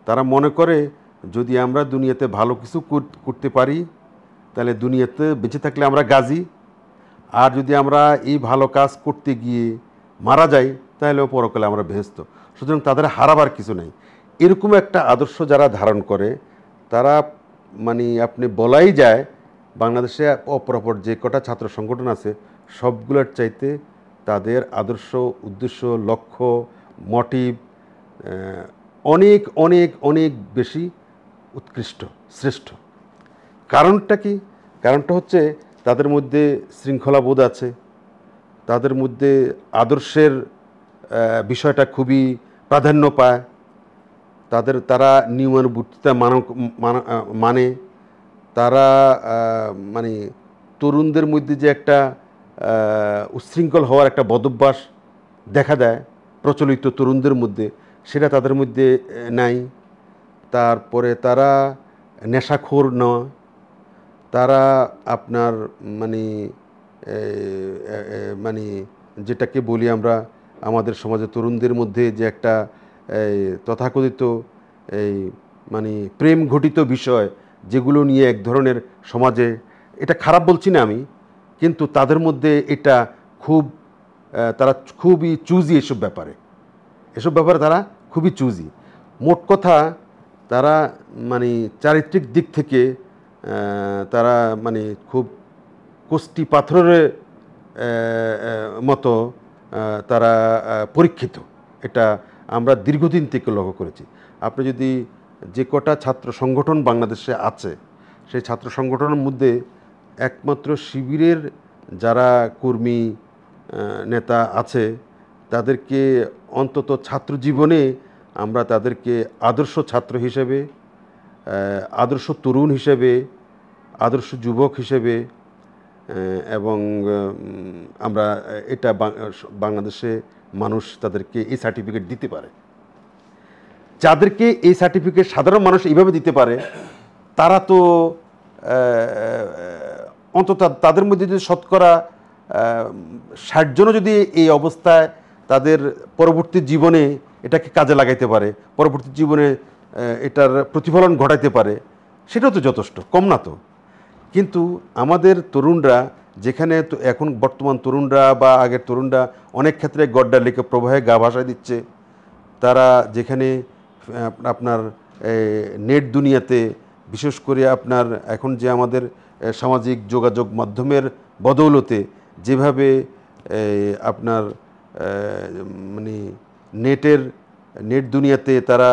তারা মনে করে যদি আমরা দুনিয়াতে ভালো কিছু করতে পারি তাহলে দুনিয়াতে বেঁচে থাকলে আমরা গাজী, আর যদি আমরা এই ভালো কাজ করতে গিয়ে মারা যাই তাহলেও পরকালে আমরা বেহেশত। সুতরাং তাদের হারাবার কিছু নেই। এরকম একটা আদর্শ যারা ধারণ করে তারা মানে আপনি বলাই যায় বাংলাদেশে অপরাপর যে কটা ছাত্র সংগঠন আছে সবগুলোর চাইতে তাদের আদর্শ, উদ্দেশ্য, লক্ষ্য, মোটিভ অনেক অনেক অনেক বেশি উৎকৃষ্ট, শ্রেষ্ঠ। কারণটা কি? কারণটা হচ্ছে তাদের মধ্যে শৃঙ্খলাবোধ আছে, তাদের মধ্যে আদর্শের বিষয়টা খুবই প্রাধান্য পায়, তারা নিয়মানুবর্তিতা মানে তারা মানে তরুণদের মধ্যে যে একটা উচ্ছৃঙ্খল হওয়ার একটা বদভ্যাস দেখা দেয় প্রচলিত তরুণদের মধ্যে, সেটা তাদের মধ্যে নাই। তারপরে তারা নেশাখোর নয়, তারা আপনার মানে যেটাকে বলি আমরা আমাদের সমাজে তরুণদের মধ্যে যে একটা তথাকথিত মানে প্রেম ঘটিত বিষয় যেগুলো নিয়ে এক ধরনের সমাজে, এটা খারাপ বলছি না আমি, কিন্তু তাদের মধ্যে এটা তারা খুবই চুজি এসব ব্যাপারে তারা খুবই চুজি। মোট কথা তারা মানে চারিত্রিক দিক থেকে তারা মানে খুব কষ্টি পাথরের মতো তারা পরীক্ষিত। এটা আমরা দীর্ঘদিন থেকে লক্ষ্য করেছি। আপনি যদি যে কটা ছাত্র সংগঠন বাংলাদেশে আছে সেই ছাত্র সংগঠনের মধ্যে একমাত্র শিবিরের যারা কর্মী নেতা আছে তাদেরকে অন্তত ছাত্র জীবনে আমরা তাদেরকে আদর্শ ছাত্র হিসেবে, আদর্শ তরুণ হিসেবে, আদর্শ যুবক হিসেবে এবং আমরা এটা বাংলাদেশে মানুষ তাদেরকে এই সার্টিফিকেট দিতে পারে। যাদেরকে এই সার্টিফিকেট সাধারণ মানুষ এইভাবে দিতে পারে তারা তো অন্তত তাদের মধ্যে যদি শতকরা 60 জনও যদি এই অবস্থায় তাদের পরবর্তী জীবনে এটাকে কাজে লাগাইতে পারে, পরবর্তী জীবনে এটার প্রতিফলন ঘটাইতে পারে, সেটাও তো যথেষ্ট, কম না তো। কিন্তু আমাদের তরুণরা যেখানে তো এখন বর্তমান তরুণরা বা আগের তরুণরা অনেক ক্ষেত্রে গড্ডা লেকে প্রবাহে গা ভাসায় দিচ্ছে, তারা যেখানে আপনার নেট দুনিয়াতে বিশেষ করে আপনার এখন যে আমাদের সামাজিক যোগাযোগ মাধ্যমের বদৌলতে যেভাবে আপনার মানে নেট দুনিয়াতে তারা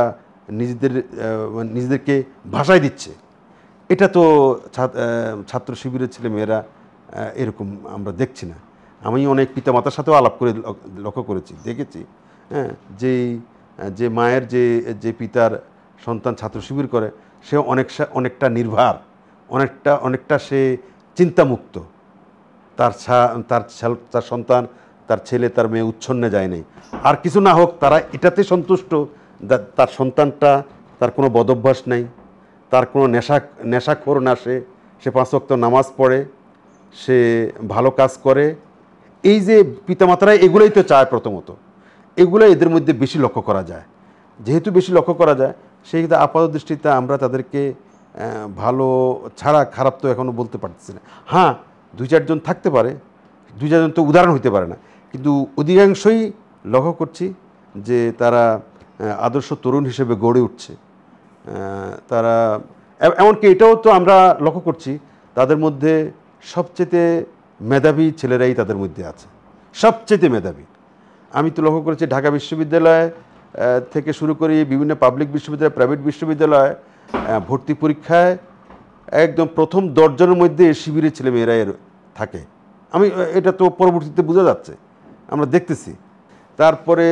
নিজেদেরকে ভাসায় দিচ্ছে, এটা তো ছাত্র শিবিরের ছেলেমেয়েরা এরকম আমরা দেখছি না। আমি অনেক পিতামাতার সাথেও আলাপ করে লক্ষ্য করেছি, দেখেছি, হ্যাঁ, যে মায়ের যে পিতার সন্তান ছাত্র শিবির করে সে অনেকটা নির্ভার, অনেকটা সে চিন্তামুক্ত। তার সন্তান, তার ছেলে, তার মেয়ে উচ্ছন্নে যায় নাই। আর কিছু না হোক, তারা এটাতে সন্তুষ্ট তার সন্তানটা, তার কোনো বদভ্যাস নেই, তার কোনো নেশাখোর না, সে 5 ওয়াক্ত নামাজ পড়ে, সে ভালো কাজ করে। এই যে পিতামাতারা এগুলোই তো চায় প্রথমত, এগুলো এদের মধ্যে বেশি লক্ষ্য করা যায়। যেহেতু বেশি লক্ষ্য করা যায়, সেই ক্ষেত্রে আপাত দৃষ্টিতে আমরা তাদেরকে ভালো ছাড়া খারাপ তো এখনও বলতে পারতেছি না। হ্যাঁ, 2-4 জন থাকতে পারে, 2-4 জন তো উদাহরণ হইতে পারে না, কিন্তু অধিকাংশই লক্ষ্য করছি যে তারা আদর্শ তরুণ হিসেবে গড়ে উঠছে। তারা এমনকি এটাও তো আমরা লক্ষ্য করছি, তাদের মধ্যে সবচেয়ে মেধাবী ছেলেরাই তাদের মধ্যে আছে, সবচেয়ে মেধাবী। আমি তো লক্ষ্য করেছি ঢাকা বিশ্ববিদ্যালয় থেকে শুরু করি বিভিন্ন পাবলিক বিশ্ববিদ্যালয়, প্রাইভেট বিশ্ববিদ্যালয় ভর্তি পরীক্ষায় একদম প্রথম 10 জনের মধ্যে শিবিরের ছেলেমেয়েরা থাকে। এটা তো পরবর্তীতে বোঝা যাচ্ছে, আমরা দেখতেছি। তারপরে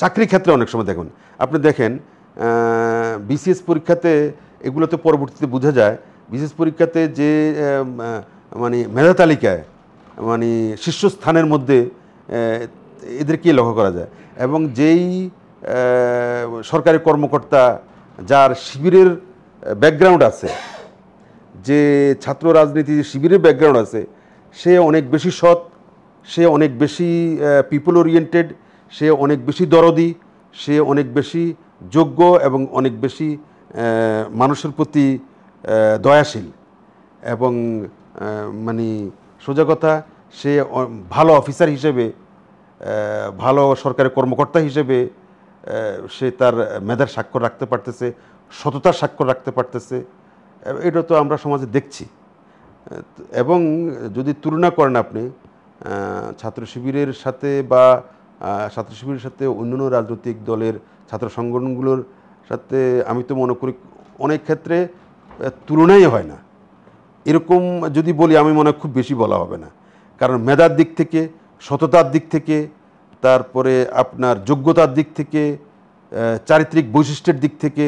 চাকরি ক্ষেত্রে অনেক সময় আপনি দেখেন বিসিএস পরীক্ষাতে, এগুলো তো পরবর্তীতে বোঝা যায়, বিসিএস পরীক্ষাতে যে মানে মেধা তালিকায় মানে শীর্ষস্থানের মধ্যে এদেরকে লক্ষ্য করা যায়। এবং যেই সরকারি কর্মকর্তা যার শিবিরের ব্যাকগ্রাউন্ড আছে, যে ছাত্র রাজনীতি শিবিরের ব্যাকগ্রাউন্ড আছে, সে অনেক বেশি সৎ, সে অনেক বেশি পিপল ওরিয়েন্টেড, সে অনেক বেশি দরদি, সে অনেক বেশি যোগ্য এবং অনেক বেশি মানুষের প্রতি দয়াশীল। এবং মানে সোজা কথা, সে ভালো অফিসার হিসেবে, ভালো সরকারি কর্মকর্তা হিসেবে সে তার মেধার স্বাক্ষর রাখতে পারতেছে, সততার স্বাক্ষর রাখতে পারতেছে। এটা তো আমরা সমাজে দেখছি। এবং যদি তুলনা করেন আপনি ছাত্র শিবিরের সাথে বা ছাত্র শিবিরের সাথে অন্যান্য রাজনৈতিক দলের ছাত্র সংগঠনগুলোর সাথে, আমি তো মনে করি অনেক ক্ষেত্রে তুলনাই হয় না। এরকম যদি বলি, আমি মনে হয় খুব বেশি বলা হবে না। কারণ মেধার দিক থেকে, সততার দিক থেকে, তারপরে আপনার যোগ্যতার দিক থেকে, চারিত্রিক বৈশিষ্ট্যের দিক থেকে,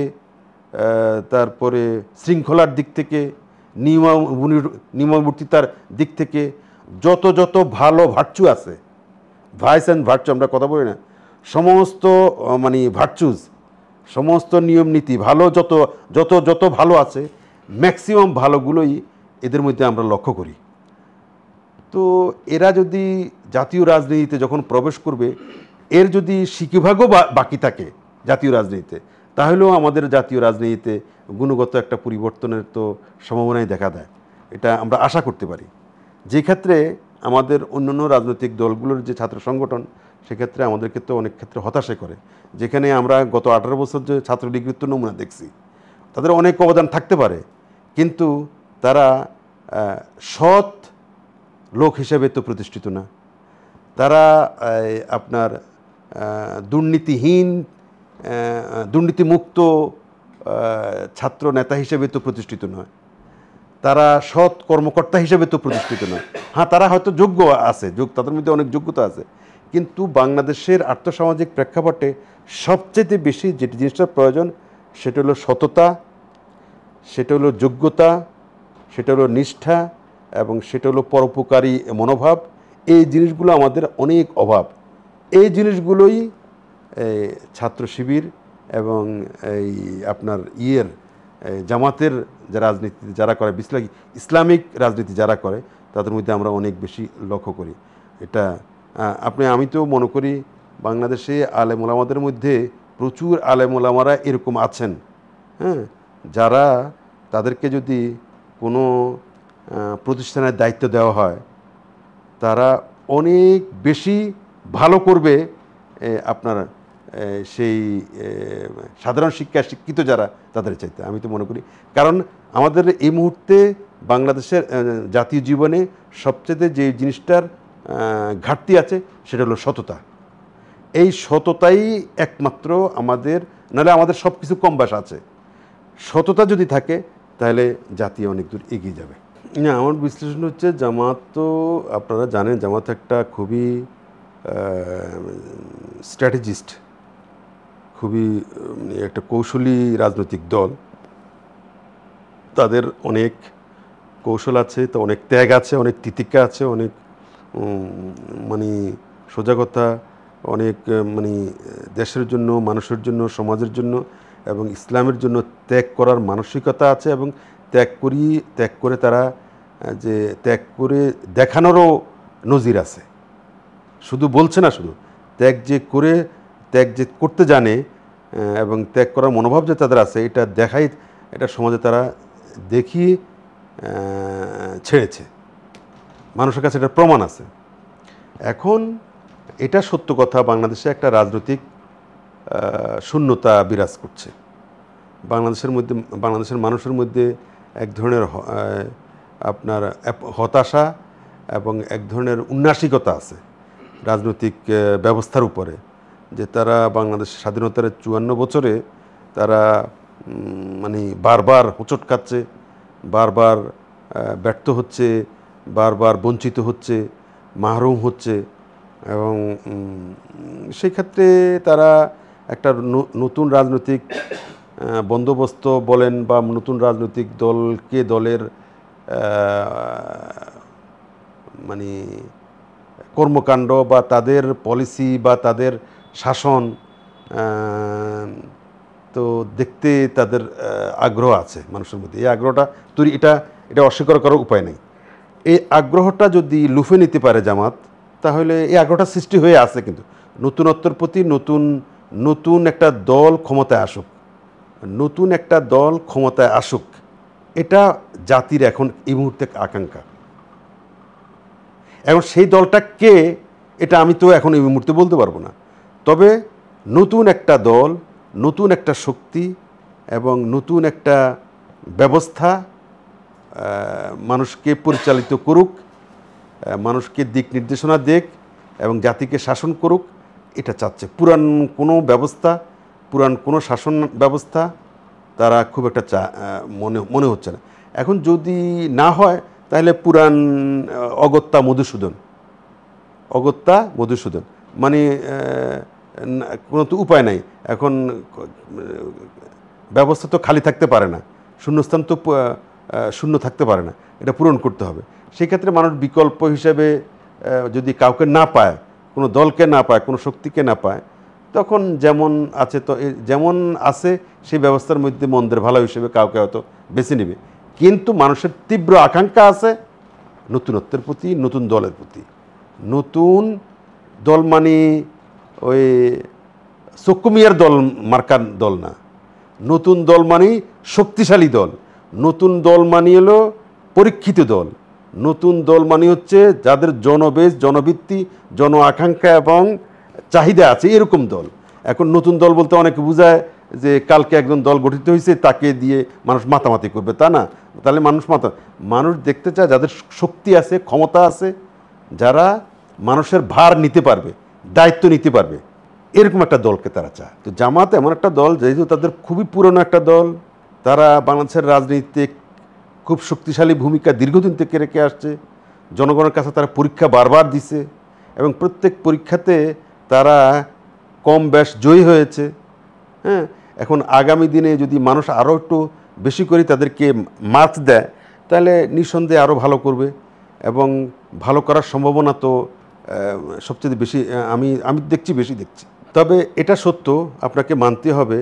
তারপরে শৃঙ্খলার দিক থেকে, নিয়মানুবর্তিতার দিক থেকে, যত ভালো ভার্চু আছে, ভাইস অ্যান্ড ভার্চু আমরা কথা বলি না, সমস্ত মানে ভার্চুজ, সমস্ত নিয়ম নীতি ভালো, যত ভালো আছে, ম্যাক্সিমাম ভালোগুলোই এদের মধ্যে আমরা লক্ষ্য করি। তো এরা যদি জাতীয় রাজনীতিতে যখন প্রবেশ করবে, এর যদি সিকিভাগও বাকি থাকে জাতীয় রাজনীতিতে, তাহলেও আমাদের জাতীয় রাজনীতিতে গুণগত একটা পরিবর্তনের তো সম্ভাবনাই দেখা দেয়। এটা আমরা আশা করতে পারি। যে ক্ষেত্রে আমাদের অন্যান্য রাজনৈতিক দলগুলোর যে ছাত্র সংগঠন, সেক্ষেত্রে আমাদেরকে তো অনেক ক্ষেত্রে হতাশা করে। যেখানে আমরা গত 18 বছর যে ছাত্রলীগের তো নমুনা দেখছি, তাদের অনেক অবদান থাকতে পারে, কিন্তু তারা সৎ লোক হিসেবে তো প্রতিষ্ঠিত না। তারা আপনার দুর্নীতিমুক্ত ছাত্র নেতা হিসেবে তো প্রতিষ্ঠিত নয়। তারা সৎ কর্মকর্তা হিসেবে তো প্রতিষ্ঠিত নয়। হ্যাঁ, তারা হয়তো যোগ্য আছে, তাদের মধ্যে অনেক যোগ্যতা আছে, কিন্তু বাংলাদেশের আর্থসামাজিক প্রেক্ষাপটে সবচেয়ে বেশি যে জিনিসটার প্রয়োজন, সেটা হলো সততা, সেটা হলো যোগ্যতা, সেটা হলো নিষ্ঠা, এবং সেটা হলো পরোপকারী মনোভাব। এই জিনিসগুলো আমাদের অনেক অভাব। এই জিনিসগুলোই ছাত্র শিবির এবং এই আপনার জামাতের যে রাজনীতি যারা করে, ইসলামিক রাজনীতি যারা করে, তাদের মধ্যে আমরা অনেক বেশি লক্ষ্য করি। এটা আমি তো মনে করি বাংলাদেশে আলেম ওলামাদের মধ্যে প্রচুর আলেম ওলামারা এরকম আছেন, হ্যাঁ, যারা তাদেরকে যদি কোনো প্রতিষ্ঠানের দায়িত্ব দেওয়া হয়, তারা অনেক বেশি ভালো করবে আপনার সেই সাধারণ শিক্ষায় শিক্ষিত যারা, তাদের চাইতে, আমি তো মনে করি। কারণ আমাদের এই মুহূর্তে বাংলাদেশের জাতীয় জীবনে সবচেয়ে যে জিনিসটার ঘাটতি আছে, সেটা হলো সততা। এই সততাই একমাত্র আমাদের, নাহলে আমাদের সব কিছু কম বেশ আছে। সততা যদি থাকে, তাহলে জাতি অনেক দূর এগিয়ে যাবে। না, আমার বিশ্লেষণ হচ্ছে জামাত তো আপনারা জানেন জামাত একটা খুবই স্ট্র্যাটেজিস্ট, খুবই একটা কৌশলী রাজনৈতিক দল। তাদের অনেক কৌশল আছে, তো অনেক ত্যাগ আছে, অনেক তিতিক্ষা আছে, অনেক মানে সোজা কথা, অনেক মানে দেশের জন্য, মানুষের জন্য, সমাজের জন্য এবং ইসলামের জন্য ত্যাগ করার মানসিকতা আছে। এবং ত্যাগ করে তারা যে ত্যাগ করে দেখানোরও নজির আছে। শুধু বলছে না, শুধু ত্যাগ যে করতে জানে এবং ত্যাগ করার মনোভাব যে তাদের আছে, এটা দেখাই, এটা সমাজে তারা দেখিয়ে ছেড়েছে। মানুষের কাছে এটা প্রমাণ আছে। এখন এটা সত্য কথা, বাংলাদেশে একটা রাজনৈতিক শূন্যতা বিরাজ করছে। বাংলাদেশের মানুষের মধ্যে এক ধরনের আপনার হতাশা এবং এক ধরনের উন্নাসিকতা আছে রাজনৈতিক ব্যবস্থার উপরে, যে তারা বাংলাদেশের স্বাধীনতার 54 বছরে তারা মানে বারবার হোঁচট খাচ্ছে, বারবার ব্যর্থ হচ্ছে, বারবার বঞ্চিত হচ্ছে, মাহরুম হচ্ছে। এবং সেই ক্ষেত্রে তারা একটা নতুন রাজনৈতিক বন্দোবস্ত বলেন বা নতুন রাজনৈতিক দলের মানে কর্মকাণ্ড বা তাদের পলিসি বা তাদের শাসন তো দেখতে তাদের আগ্রহ আছে মানুষের মধ্যে। এই আগ্রহটা এটা অস্বীকার করার উপায় নেই। এই আগ্রহটা যদি লুফে নিতে পারে জামাত, তাহলে এই আগ্রহটা সৃষ্টি হয়ে আছে। কিন্তু নতুনত্বর প্রতি নতুন একটা দল ক্ষমতায় আসুক, এটা জাতির এখন এই মুহূর্তে আকাঙ্ক্ষা। এখন সেই দলটা কে, এটা আমি তো এখন এই মুহূর্তে বলতে পারবো না। তবে নতুন একটা দল, নতুন একটা শক্তি এবং নতুন একটা ব্যবস্থা মানুষকে পরিচালিত করুক, মানুষকে দিক নির্দেশনা দেখ এবং জাতিকে শাসন করুক, এটা চাচ্ছে। পুরান কোনো শাসন ব্যবস্থা তারা খুব একটা মনে হচ্ছে না। এখন যদি না হয় তাহলে পুরান অগত্যা মধুসূদন মানে কোনো তো উপায় নাই। এখন ব্যবস্থা তো খালি থাকতে পারে না, শূন্যস্থান তো শূন্য থাকতে পারে না, এটা পূরণ করতে হবে। সেই ক্ষেত্রে মানুষ বিকল্প হিসেবে যদি কাউকে না পায়, কোনো দলকে না পায়, কোনো শক্তিকে না পায়, তখন যেমন আছে সেই ব্যবস্থার মধ্যে মন্দের ভালো হিসেবে কাউকে হয়তো বেছে নেবে। কিন্তু মানুষের তীব্র আকাঙ্ক্ষা আছে নতুনত্বের প্রতি, নতুন দলের প্রতি। নতুন দল মানে ওই চক্কুমিয়ার দল, মার্কার দল না। নতুন দল মানে শক্তিশালী দল। নতুন দল মানে হলো পরীক্ষিত দল। নতুন দল মানে হচ্ছে যাদের জনবেশ, জনভিত্তি, জন আকাঙ্ক্ষা এবং চাহিদা আছে, এরকম দল। এখন নতুন দল বলতে অনেকে বোঝায় যে কালকে একজন দল গঠিত হয়েছে, তাকে দিয়ে মানুষ মাতামাতি করবে, তা না। তাহলে মানুষ দেখতে চায় যাদের শক্তি আছে, ক্ষমতা আছে, যারা মানুষের ভার নিতে পারবে, দায়িত্ব নিতে পারবে, এরকম একটা দলকে তারা চায়। তো জামাত এমন একটা দল, যেহেতু তাদের খুবই পুরনো একটা দল, তারা বাংলাদেশের রাজনীতিতে খুব শক্তিশালী ভূমিকা দীর্ঘদিন থেকে রেখে আসছে। জনগণের কাছে তারা পরীক্ষা বারবার দিছে এবং প্রত্যেক পরীক্ষাতে তারা কম বেশ জয়ী হয়েছে। হ্যাঁ, এখন আগামী দিনে যদি মানুষ আরও একটু বেশি করে তাদেরকে মার্কস দেয়, তাহলে নিঃসন্দেহে আরও ভালো করবে এবং ভালো করার সম্ভাবনা তো সবচেয়ে বেশি আমি বেশি দেখছি। তবে এটা সত্য, আপনাকে মানতে হবে,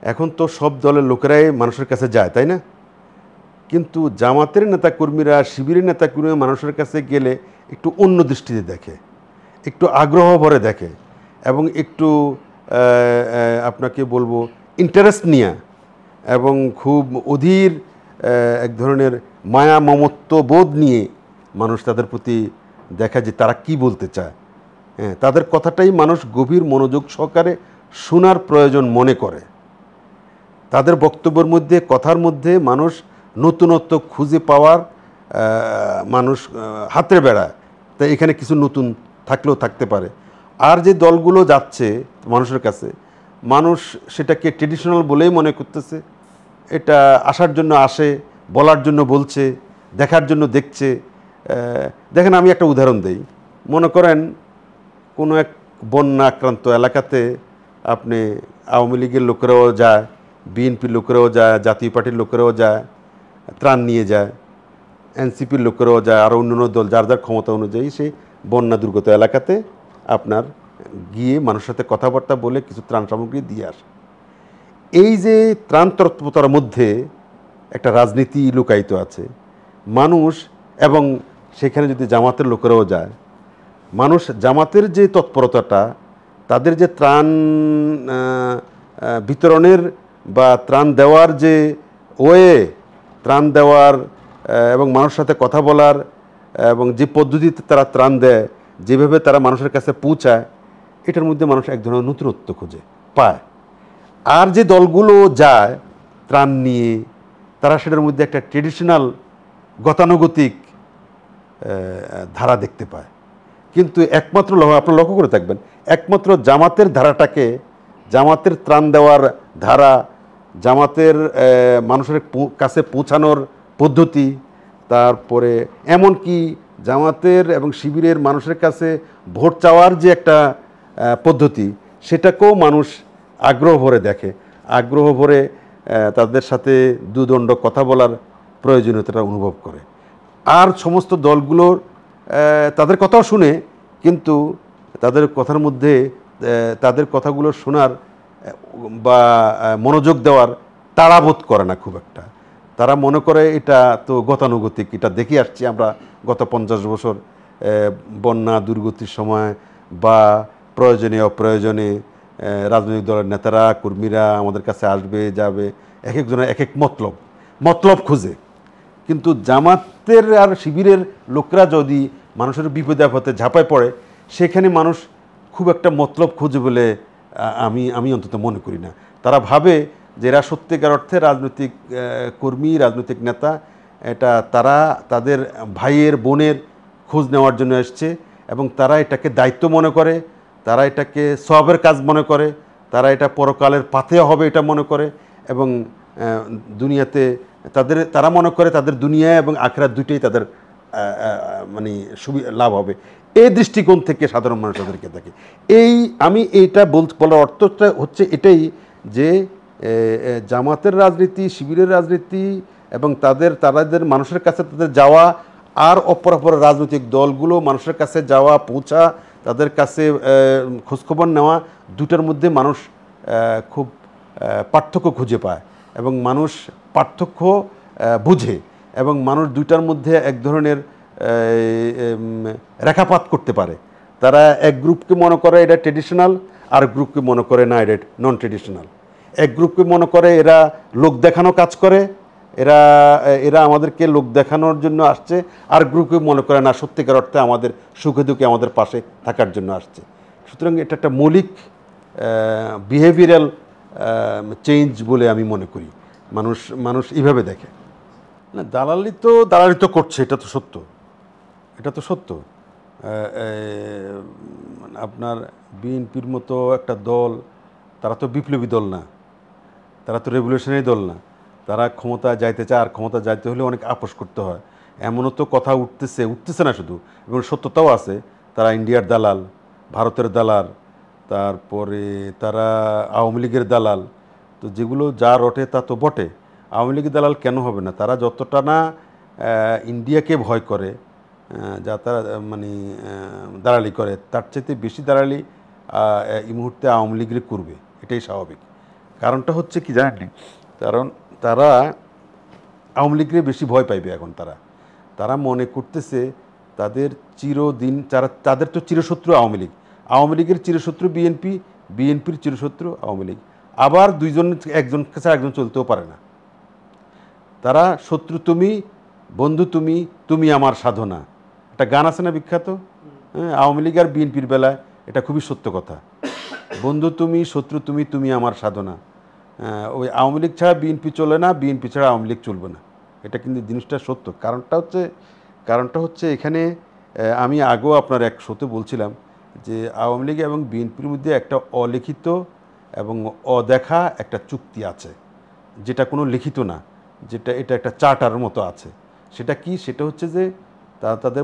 এখন তো সব দলের লোকেরাই মানুষের কাছে যায়, তাই না? কিন্তু জামাতের নেতাকর্মীরা, শিবিরের নেতাকর্মীরা মানুষের কাছে গেলে একটু অন্য দৃষ্টিতে দেখে, একটু আগ্রহ ভরে দেখে এবং একটু আপনাকে বলবো ইন্টারেস্ট নিয়ে এবং খুব অধীর এক ধরনের মায়া মমত্ব বোধ নিয়ে মানুষ তাদের প্রতি দেখা যে তারা কি বলতে চায়। হ্যাঁ, তাদের কথাটাই মানুষ গভীর মনোযোগ সহকারে শোনার প্রয়োজন মনে করে। তাদের বক্তব্যের মধ্যে, কথার মধ্যে মানুষ নতুনত্ব খুঁজে পাওয়ার মানুষ হাতড়ে বেড়ায়। তাই এখানে কিছু নতুন থাকলেও থাকতে পারে। আর যে দলগুলো যাচ্ছে মানুষের কাছে, মানুষ সেটাকে ট্রেডিশনাল বলেই মনে করতেছে। এটা আসার জন্য আসে, বলার জন্য বলছে, দেখার জন্য দেখছে। দেখেন, আমি একটা উদাহরণ দেই। মনে করেন কোনো এক বন্যা আক্রান্ত এলাকাতে আপনি আওয়ামী লীগের লোকেরাও যায়, বিএনপির লোকেরাও যায়, জাতীয় পার্টির লোকেরাও যায়, ত্রাণ নিয়ে যায়, এনসিপির লোকেরাও যায়, আরও অন্যান্য দল যার যার ক্ষমতা অনুযায়ী সেই বন্যা দুর্গত এলাকাতে আপনার গিয়ে মানুষের সাথে কথাবার্তা বলে কিছু ত্রাণ সামগ্রী দিয়ে আসে। এই যে ত্রাণ তৎপরতার মধ্যে একটা রাজনীতি লুকায়িত আছে মানুষ, এবং সেখানে যদি জামাতের লোকেরাও যায়, মানুষ জামাতের যে তৎপরতাটা, তাদের যে ত্রাণ বিতরণের বা ত্রাণ দেওয়ার যে ওয়ে, ত্রাণ দেওয়ার এবং মানুষের সাথে কথা বলার এবং যে পদ্ধতিতে তারা ত্রাণ দেয়, যেভাবে তারা মানুষের কাছে পৌঁছায়, এটার মধ্যে মানুষ এক ধরনের নতুনত্ব খুঁজে পায়। আর যে দলগুলো যায় ত্রাণ নিয়ে, তারা সেটার মধ্যে একটা ট্রেডিশনাল গতানুগতিক ধারা দেখতে পায়। কিন্তু একমাত্র আপনারা লক্ষ্য করে থাকবেন, একমাত্র জামাতের ধারাটাকে, জামাতের ত্রাণ দেওয়ার ধারা, জামাতের মানুষের কাছে পৌঁছানোর পদ্ধতি, তারপরে এমনকি জামাতের এবং শিবিরের মানুষের কাছে ভোট চাওয়ার যে একটা পদ্ধতি, সেটাকেও মানুষ আগ্রহ ভরে দেখে, আগ্রহ ভরে তাদের সাথে দুদণ্ড কথা বলার প্রয়োজনীয়তাটা অনুভব করে। আর সমস্ত দলগুলোর তাদের কথাও শুনে, কিন্তু তাদের কথার মধ্যে তাদের কথাগুলো শোনার বা মনোযোগ দেওয়ার তাড়াবোধ করে না খুব একটা। তারা মনে করে এটা তো গতানুগতিক, এটা দেখে আসছি আমরা গত 50 বছর, বন্যা দুর্গতির সময় বা প্রয়োজনে অপ্রয়োজনে রাজনৈতিক দলের নেতারা কর্মীরা আমাদের কাছে আসবে যাবে, এক একজনের এক এক মতলব খুঁজে। কিন্তু জামাতের আর শিবিরের লোকরা যদি মানুষের বিপদে আপদে ঝাঁপায় পড়ে, সেখানে মানুষ খুব একটা মতলব খুঁজে বলে আমি অন্তত মনে করি না। তারা ভাবে যে এরা সত্যিকার অর্থে রাজনৈতিক কর্মী, রাজনৈতিক নেতা, এটা তারা তাদের ভাইয়ের বোনের খোঁজ নেওয়ার জন্য এসছে, এবং তারা এটাকে দায়িত্ব মনে করে, তারা এটাকে সওয়াবের কাজ মনে করে, তারা এটা পরকালের পাথেয় হবে এটা মনে করে, এবং দুনিয়াতে তারা মনে করে তাদের দুনিয়া এবং আখিরাত দুইটাই তাদের মানে লাভ হবে। এই দৃষ্টিকোণ থেকে সাধারণ মানুষ তাদেরকে দেখে। আমি এইটা বলার অর্থটা হচ্ছে এটাই যে জামাতের রাজনীতি, শিবিরের রাজনীতি এবং তাদের মানুষের কাছে তাদের যাওয়া, আর অপর রাজনৈতিক দলগুলো মানুষের কাছে যাওয়া, পৌঁছা, তাদের কাছে খোঁজখবর নেওয়া, দুটার মধ্যে মানুষ খুব পার্থক্য খুঁজে পায়, এবং মানুষ পার্থক্য বুঝে, এবং মানুষ দুইটার মধ্যে এক ধরনের রেখাপাত করতে পারে। তারা এক গ্রুপকে মনে করে এটা ট্রেডিশনাল, আর গ্রুপকে মনে করে না এটা নন ট্রেডিশনাল। এক গ্রুপকে মনে করে এরা লোক দেখানো কাজ করে, এরা আমাদেরকে লোক দেখানোর জন্য আসছে, আর গ্রুপকে মনে করে না সত্যিকার অর্থে আমাদের সুখে দুঃখে আমাদের পাশে থাকার জন্য আসছে। সুতরাং এটা একটা মৌলিক বিহেভিয়ারাল চেঞ্জ বলে আমি মনে করি। মানুষ এইভাবে দেখে না। দালালি তো করছে, এটা তো সত্য। আপনার বিএনপির মতো একটা দল, তারা তো বিপ্লবী দল না, তারা তো রেভলিউশনারি দল না। তারা ক্ষমতা যাইতে চায়, আর ক্ষমতা যাইতে হলে অনেক আপোষ করতে হয়। এমনও তো কথা উঠতেছে না শুধু, এবং সত্যতাও আছে। তারা ইন্ডিয়ার দালাল, ভারতের দালাল, তারপরে তারা আওয়ামী লীগের দালাল। তো যেগুলো যা রটে তা তো বটে। আওয়ামী লীগের দালাল কেন হবে না? তারা যতটা না ইন্ডিয়াকে ভয় করে, যা তারা মানে দালালি করে, তার চাইতে বেশি দালালি এই মুহূর্তে আওয়ামী লীগের করবে, এটাই স্বাভাবিক। কারণটা হচ্ছে কি জানেন? কারণ তারা আওয়ামী লীগের বেশি ভয় পাইবে এখন। তারা মনে করতেছে তাদের চিরদিন, তাদের তো চিরশত্রু আওয়ামী লীগের চিরশত্রু বিএনপির চিরশত্রু আওয়ামী লীগ। আবার একজন ছাড়া একজন চলতেও পারে না। তারা শত্রু তুমি, বন্ধু তুমি আমার সাধনা, একটা গান আছে না বিখ্যাত? হ্যাঁ, আওয়ামী লীগ আর বিএনপির বেলায় এটা খুবই সত্য কথা। বন্ধু তুমি, শত্রু তুমি আমার সাধনা। ওই আওয়ামী লীগ ছাড়া বিএনপি চলে না, বিএনপি ছাড়া আওয়ামী লীগ চলবে না। এটা কিন্তু জিনিসটা সত্য। কারণটা হচ্ছে এখানে আমি আগেও আপনার এক শোতে বলছিলাম যে আওয়ামী লীগ এবং বিএনপির মধ্যে একটা অলিখিত এবং অদেখা একটা চুক্তি আছে, যেটা কোনো লিখিত না, এটা একটা চার্টার মতো আছে। সেটা কি? সেটা হচ্ছে যে তারা তাদের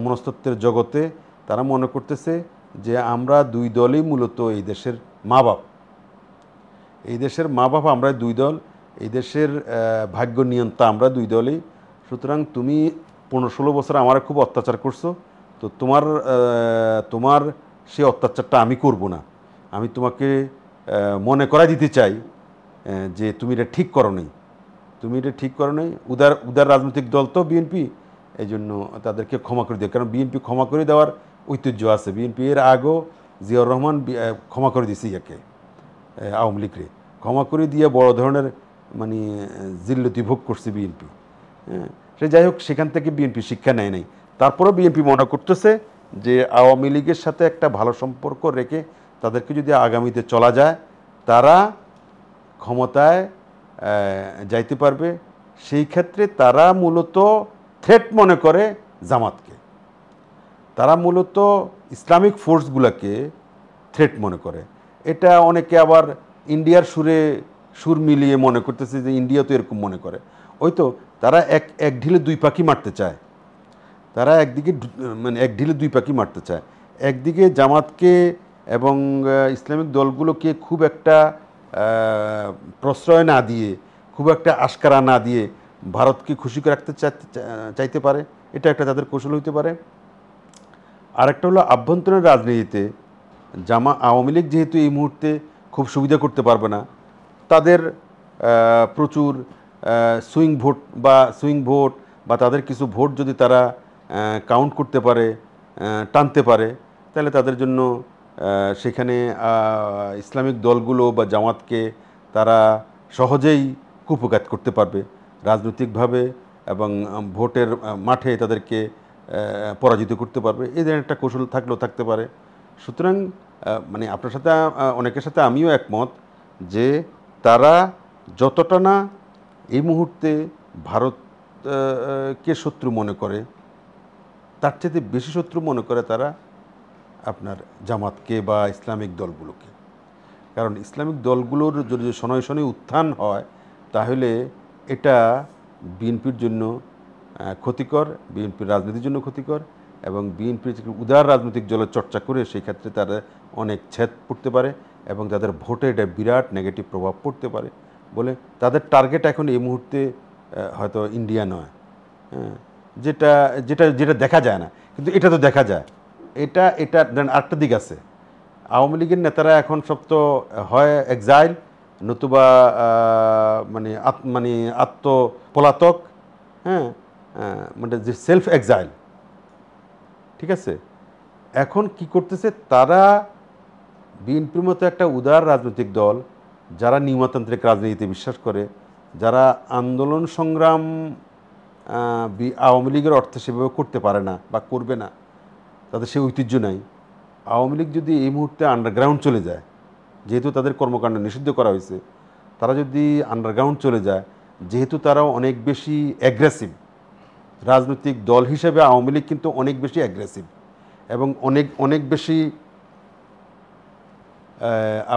মনস্তত্ত্বের জগতে তারা মনে করতেছে যে আমরা দুই দলই মূলত এই দেশের মা বাপ, এই দেশের মা বাপ আমরা দুই দল, এই দেশের ভাগ্য নিয়ন্তা আমরা দুই দলই। সুতরাং তুমি 15-16 বছর আমার খুব অত্যাচার করছো, তো তোমার সেই অত্যাচারটা আমি করব না। আমি তোমাকে মনে করাই দিতে চাই যে তুমি এটা ঠিক করো নাই, তুমি এটা ঠিক করো নাই। উদার রাজনৈতিক দল তো বিএনপি, এই জন্য তাদেরকে ক্ষমা করে দেয়। কারণ বিএনপি ক্ষমা করে দেওয়ার ঐতিহ্য আছে। বিএনপি এর আগেও জিয়াউর রহমান ক্ষমা করে দিছে ইয়াকে, আওয়ামী লীগরে ক্ষমা করে দিয়ে বড় ধরনের মানে জিল্লতি ভোগ করছে বিএনপি। হ্যাঁ, সে যাই হোক, সেখান থেকে বিএনপি শিক্ষা নেয় নাই। তারপরেও বিএনপি মনে করতেছে যে আওয়ামী লীগের সাথে একটা ভালো সম্পর্ক রেখে তাদেরকে যদি আগামীতে চলা যায়, তারা ক্ষমতায় যাইতে পারবে। সেই ক্ষেত্রে তারা মূলত থ্রেট মনে করে জামাতকে, তারা মূলত ইসলামিক ফোর্সগুলোকে থ্রেট মনে করে। এটা অনেকে আবার ইন্ডিয়ার সুর মিলিয়ে মনে করতেছে যে ইন্ডিয়া তো এরকম মনে করে। ওই তো তারা এক ঢিলে দুই পাখি মারতে চায়, তারা একদিকে মানে এক ঢিলে দুই পাখি মারতে চায়। একদিকে জামাতকে এবং ইসলামিক দলগুলোকে খুব একটা প্রশ্রয় না দিয়ে, খুব একটা আশকারা না দিয়ে ভারতকে খুশি করে রাখতে চাইতে পারে, এটা একটা তাদের কৌশল হইতে পারে। আরেকটা হলো আভ্যন্তরীণ রাজনীতিতে আওয়ামী লীগ যেহেতু এই মুহূর্তে খুব সুবিধা করতে পারবে না, তাদের প্রচুর সুইং ভোট বা তাদের কিছু ভোট যদি তারা কাউন্ট করতে পারে, টানতে পারে, তাহলে তাদের জন্য সেখানে ইসলামিক দলগুলো বা জামাতকে তারা সহজেই কুপঘাত করতে পারবে রাজনৈতিকভাবে, এবং ভোটের মাঠে তাদেরকে পরাজিত করতে পারবে। এই ধরনের একটা কৌশল থাকলেও থাকতে পারে। সুতরাং মানে আপনার সাথে অনেকের সাথে আমিও একমত যে তারা যতটা না এই মুহূর্তে ভারতকে শত্রু মনে করে, তার চেয়ে বেশি শত্রু মনে করে তারা আপনার জামাতকে বা ইসলামিক দলগুলোকে। কারণ ইসলামিক দলগুলোর যদি শনয় শনয় উত্থান হয়, তাহলে এটা বিএনপির জন্য ক্ষতিকর, বিএনপির রাজনীতির জন্য ক্ষতিকর, এবং বিএনপির উদার রাজনৈতিক দলের চর্চা করে সেই ক্ষেত্রে তারা অনেক ছেদ পড়তে পারে এবং তাদের ভোটে এটা বিরাট নেগেটিভ প্রভাব পড়তে পারে বলে তাদের টার্গেট এখন এই মুহূর্তে হয়তো ইন্ডিয়া নয়, যেটা যেটা যেটা দেখা যায় না, কিন্তু এটা তো দেখা যায়। এটা আরেকটা দিক আছে। আওয়ামী লীগের নেতারা এখন সব তো হয় এক্সাইল, নতুবা মানে আত্মপলাতক, হ্যাঁ, মানে যে সেলফ এক্সাইল, ঠিক আছে। এখন কি করতেছে তারা, বিএনপির মতো একটা উদার রাজনৈতিক দল যারা নিয়মতান্ত্রিক রাজনীতিতে বিশ্বাস করে, যারা আন্দোলন সংগ্রাম আওয়ামী লীগের অর্থে সেভাবে করতে পারে না বা করবে না, তাদের সেই ঐতিহ্য নাই। আওয়ামী লীগ যদি এই মুহূর্তে আন্ডারগ্রাউন্ড চলে যায়, যেহেতু তাদের কর্মকাণ্ড নিষিদ্ধ করা হয়েছে, তারা যদি আন্ডারগ্রাউন্ড চলে যায়, যেহেতু তারা অনেক বেশি অ্যাগ্রেসিভ রাজনৈতিক দল হিসেবে, আওয়ামী লীগ কিন্তু অনেক বেশি অ্যাগ্রেসিভ এবং অনেক বেশি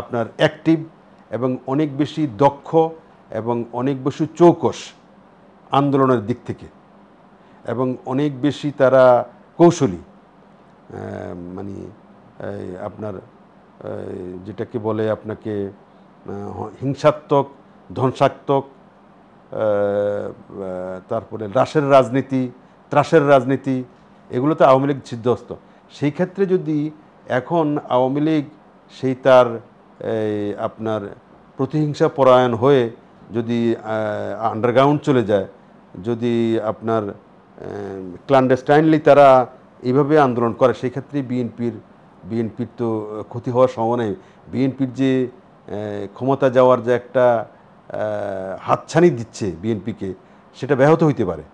আপনার অ্যাক্টিভ এবং অনেক বেশি দক্ষ এবং অনেক বেশি চৌকস আন্দোলনের দিক থেকে, এবং অনেক বেশি তারা কৌশলী, মানে আপনার যেটাকে বলে আপনাকে হিংসাত্মক, ধ্বংসাত্মক, তারপরে ত্রাসের রাজনীতি, এগুলো তো আওয়ামী লীগ সিদ্ধহস্ত। সেই ক্ষেত্রে যদি এখন আওয়ামী লীগ সেই তার আপনার প্রতিহিংসা পরায়ণ হয়ে যদি আন্ডারগ্রাউন্ড চলে যায়, যদি আপনার ক্ল্যান্ডেস্টাইনলি তারা এইভাবে আন্দোলন করে, সেই ক্ষেত্রে বিএনপির তো ক্ষতি হওয়ার সম্ভাবনা নেই। বিএনপির যে ক্ষমতা যাওয়ার যে একটা হাতছানি দিচ্ছে বিএনপিকে, সেটা ব্যাহত হইতে পারে।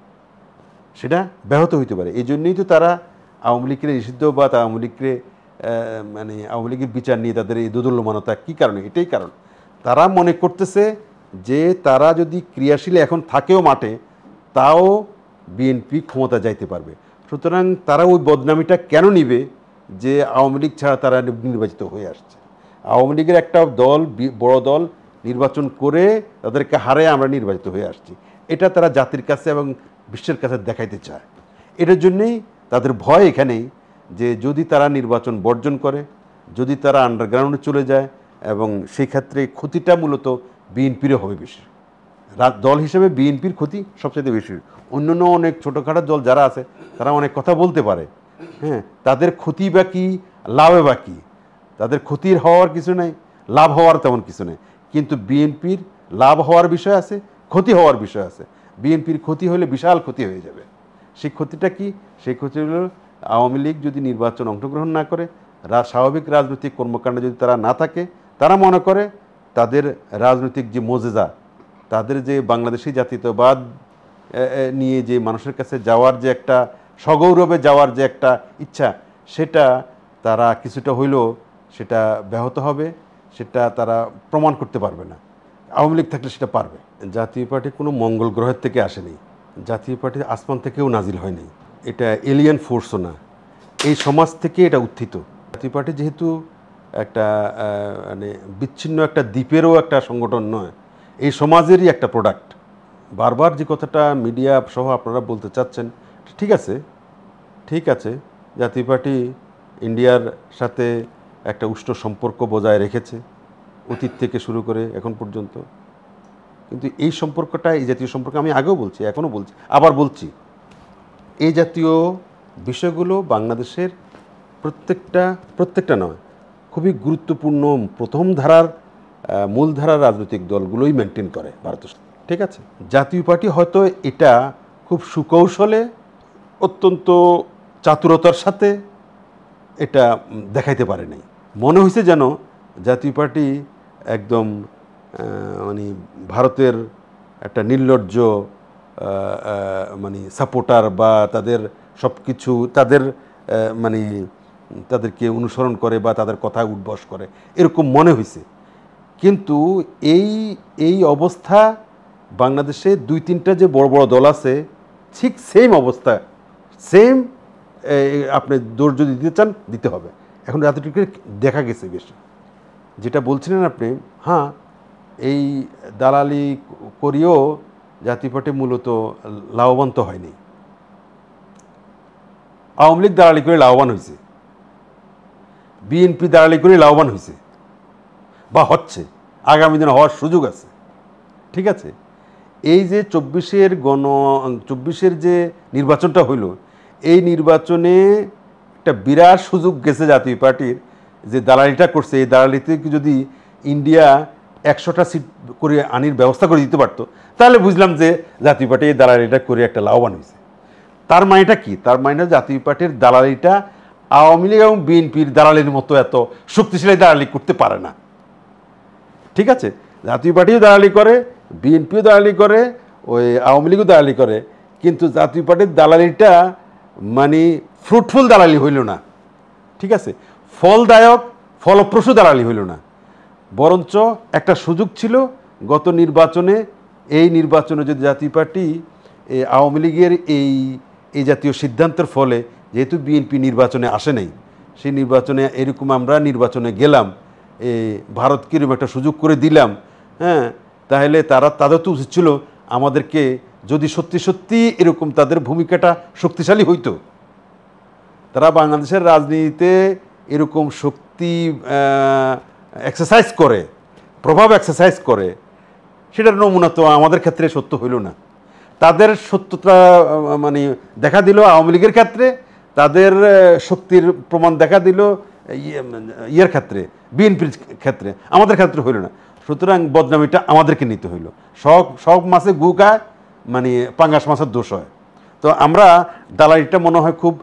এই জন্যই তো তারা আওয়ামী লীগকে নিষিদ্ধ বা আওয়ামী লীগকে মানে আওয়ামী লীগের বিচার নিয়ে তাদের এই দোদুল্যমানতা। কী কারণে? এটাই কারণ, তারা মনে করতেছে যে তারা যদি ক্রিয়াশীল এখন থাকেও মাঠে, তাও বিএনপি ক্ষমতা যাইতে পারবে। সুতরাং তারা ওই বদনামিটা কেন নিবে যে আওয়ামী লীগ ছাড়া তারা নির্বাচিত হয়ে আসছে? আওয়ামী লীগের একটা দল, বড় দল নির্বাচন করে তাদেরকে হারে আমরা নির্বাচিত হয়ে আসছি, এটা তারা জাতির কাছে এবং বিশ্বের কাছে দেখাইতে চায়। এটার জন্যেই তাদের ভয় এখানেই যে যদি তারা নির্বাচন বর্জন করে, যদি তারা আন্ডারগ্রাউন্ডে চলে যায়, এবং সেই ক্ষেত্রে ক্ষতিটা মূলত বিএনপিরও হবে বেশি। দল হিসেবে বিএনপির ক্ষতি সবচেয়ে বেশি। অন্যান্য অনেক ছোটোখাটো দল যারা আছে তারা অনেক কথা বলতে পারে, হ্যাঁ, তাদের ক্ষতি বা কী, লাভে বা কী, তাদের ক্ষতির হওয়ার কিছু নেই, লাভ হওয়ার তেমন কিছু নেই। কিন্তু বিএনপির লাভ হওয়ার বিষয় আছে, ক্ষতি হওয়ার বিষয় আছে। বিএনপির ক্ষতি হলে বিশাল ক্ষতি হয়ে যাবে। সেই ক্ষতিটা কি? সেই ক্ষতি হলো আওয়ামী লীগ যদি নির্বাচন অংশগ্রহণ না করে, স্বাভাবিক রাজনৈতিক কর্মকাণ্ডে যদি তারা না থাকে, তারা মনে করে তাদের রাজনৈতিক যে মজেজা, তাদের যে বাংলাদেশি জাতীয়তাবাদ নিয়ে যে মানুষের কাছে যাওয়ার যে একটা সগৌরবে যাওয়ার যে একটা ইচ্ছা, সেটা তারা কিছুটা হইলেও সেটা ব্যাহত হবে, সেটা তারা প্রমাণ করতে পারবে না। আওয়ামী লীগ থাকলে সেটা পারবে। জাতীয় পার্টি কোনো মঙ্গল গ্রহের থেকে আসেনি, জাতীয় পার্টি আসমান থেকেও নাজিল হয়নি, এটা এলিয়েন ফোর্সও না, এই সমাজ থেকে এটা উত্থিত। জাতীয় পার্টি যেহেতু একটা মানে বিচ্ছিন্ন একটা দ্বীপেরও একটা সংগঠন নয়, এই সমাজেরই একটা প্রোডাক্ট। বারবার যে কথাটা মিডিয়া সহ আপনারা বলতে চাচ্ছেন, ঠিক আছে, ঠিক আছে, জাতীয় পার্টি ইন্ডিয়ার সাথে একটা উষ্ণ সম্পর্ক বজায় রেখেছে অতীত থেকে শুরু করে এখন পর্যন্ত। কিন্তু এই সম্পর্কটা, এই জাতীয় সম্পর্ক, আমি আগেও বলছি, এখনও বলছি, আবার বলছি, এই জাতীয় বিষয়গুলো বাংলাদেশের প্রত্যেকটা নয়, খুবই গুরুত্বপূর্ণ প্রথম ধারার মূলধারার রাজনৈতিক দলগুলোই মেনটেন করে ভারতের। ঠিক আছে, জাতীয় পার্টি হয়তো এটা খুব সুকৌশলে, অত্যন্ত চাতুরতার সাথে এটা দেখাইতে পারে নাই। মনে হয়েছে যেন জাতীয় পার্টি একদম মানে ভারতের একটা নির্লজ্জ মানে সাপোর্টার, বা তাদের সব কিছু তাদের মানে তাদেরকে অনুসরণ করে বা তাদের কথা উদ্বাস করে, এরকম মনে হয়েছে। কিন্তু এই অবস্থা বাংলাদেশে 2-3টা যে বড় বড় দল আছে, ঠিক সেম অবস্থা, সেম। আপনি দৌড় যদি দিতে চান দিতে হবে। এখন এতটুকু দেখা গেছে বেশি। যেটা বলছিলেন আপনি, হ্যাঁ, এই দালালি করিও জাতীয় পার্টি মূলত লাভবান তো হয়নি। আওয়ামী লীগ দালালি করে লাভবান হয়েছে, বিএনপি দালালি করে লাভবান হয়েছে বা হচ্ছে, আগামী দিনে হওয়ার সুযোগ আছে। ঠিক আছে, এই যে 24-এর যে নির্বাচনটা হইল, এই নির্বাচনে একটা বিরাট সুযোগ গেছে জাতীয় পার্টির, যে দালালিটা করছে। এই দালালিতে যদি ইন্ডিয়া 100টা সিট করে আনির ব্যবস্থা করে দিতে পারতো, তাহলে বুঝলাম যে জাতীয় পার্টি এই দালালিটা করে একটা লাভবান হয়েছে। তার মানেটা কি? তার মানে জাতীয় পার্টির দালালিটা আওয়ামী লীগ এবং বিএনপির দালালির মতো এত শক্তিশালী দালালি করতে পারে না। ঠিক আছে, জাতীয় পার্টিও দালালি করে, বিএনপিও দালালি করে, ওই আওয়ামী লীগও দালালি করে, কিন্তু জাতীয় পার্টির দালালিটা মানে ফ্রুটফুল দালালি হইল না। ঠিক আছে, ফলদায়ক, ফলপ্রসূ দালালি হইল না। বরঞ্চ একটা সুযোগ ছিল গত নির্বাচনে। এই নির্বাচনে যদি জাতীয় পার্টি আওয়ামী লীগের এই জাতীয় সিদ্ধান্তের ফলে, যেহেতু বিএনপি নির্বাচনে আসে নাই, সেই নির্বাচনে এরকম আমরা নির্বাচনে গেলাম, ভারতকে এরকম একটা সুযোগ করে দিলাম, হ্যাঁ, তাহলে তাদের তো উচিত ছিল আমাদেরকে, যদি সত্যি সত্যি এরকম তাদের ভূমিকাটা শক্তিশালী হইতো, তারা বাংলাদেশের রাজনীতিতে এরকম শক্তি এক্সারসাইজ করে, প্রভাব এক্সারসাইজ করে, সেটার নমুনা তো আমাদের ক্ষেত্রে সত্য হইল না। তাদের সত্যতা মানে দেখা দিল আওয়ামী লীগের ক্ষেত্রে, তাদের শক্তির প্রমাণ দেখা দিল ইয়ের ক্ষেত্রে, বিএনপির ক্ষেত্রে, আমাদের ক্ষেত্রে হইল না। সুতরাং বদনামিটা আমাদেরকে নিতে হইল। সব মাছে গু খায়, মানে পাঙ্গাস মাছের দোষ হয়। তো আমরা দালালিটা মনে হয় খুব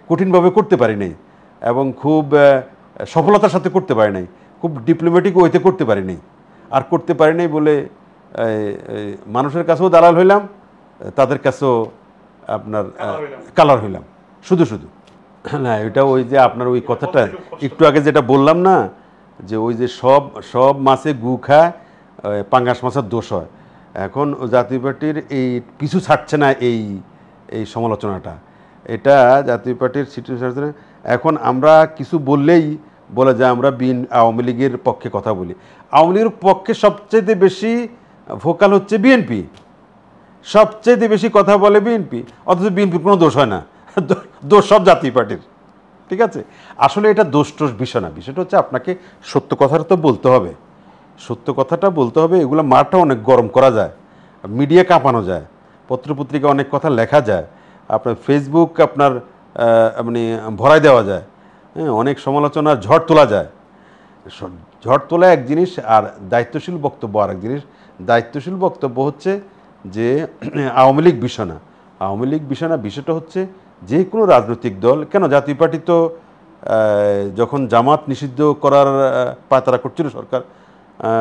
কঠিনভাবে করতে পারি নাই, এবং খুব সফলতার সাথে করতে পারি নাই, খুব ডিপ্লোম্যাটিক ওয়েতে করতে পারি নাই। আর করতে পারি নাই বলে মানুষের কাছেও দালাল হইলাম, তাদের কাছেও আপনার কালার হইলাম শুধু। না, এটা ওই যে আপনার ওই কথাটা একটু আগে যেটা বললাম না, যে ওই যে সব মাছে গু খায়, পাঙ্গাস মাছের দোষ হয়। এখন জাতীয় পার্টির এই পিছু ছাড়ছে না এই সমালোচনাটা। এটা জাতীয় পার্টির সিচুয়েশন। এখন আমরা কিছু বললেই বলে যে আমরা আওয়ামী লীগের পক্ষে কথা বলি। আওয়ামী লীগের পক্ষে সবচেয়ে বেশি ভোকাল হচ্ছে বিএনপি, সবচেয়ে বেশি কথা বলে বিএনপি, অথচ বিএনপির কোনো দোষ হয় না, দোষ সব জাতীয় পার্টির। ঠিক আছে, আসলে এটা দোষ টোষ বিষয় না, বিষয়টা হচ্ছে আপনাকে সত্য কথাটা তো বলতে হবে, সত্য কথাটা বলতে হবে। এগুলো মাঠটা অনেক গরম করা যায়, মিডিয়া কাঁপানো যায়, পত্রপত্রিকা অনেক কথা লেখা যায়, আপনার ফেসবুক আপনার মানে ভরাই দেওয়া যায়, হ্যাঁ, অনেক সমালোচনার ঝড় তোলা যায়। ঝড় তোলা এক জিনিস, আর দায়িত্বশীল বক্তব্য আর এক জিনিস। দায়িত্বশীল বক্তব্য হচ্ছে যে আওয়ামী লীগ বিষয় না, আওয়ামী লীগ বিষয় না, বিষয়টা হচ্ছে যে কোনো রাজনৈতিক দল, কেন জাতীয় পার্টি তো যখন জামাত নিষিদ্ধ করার পায়তারা করছিল সরকার,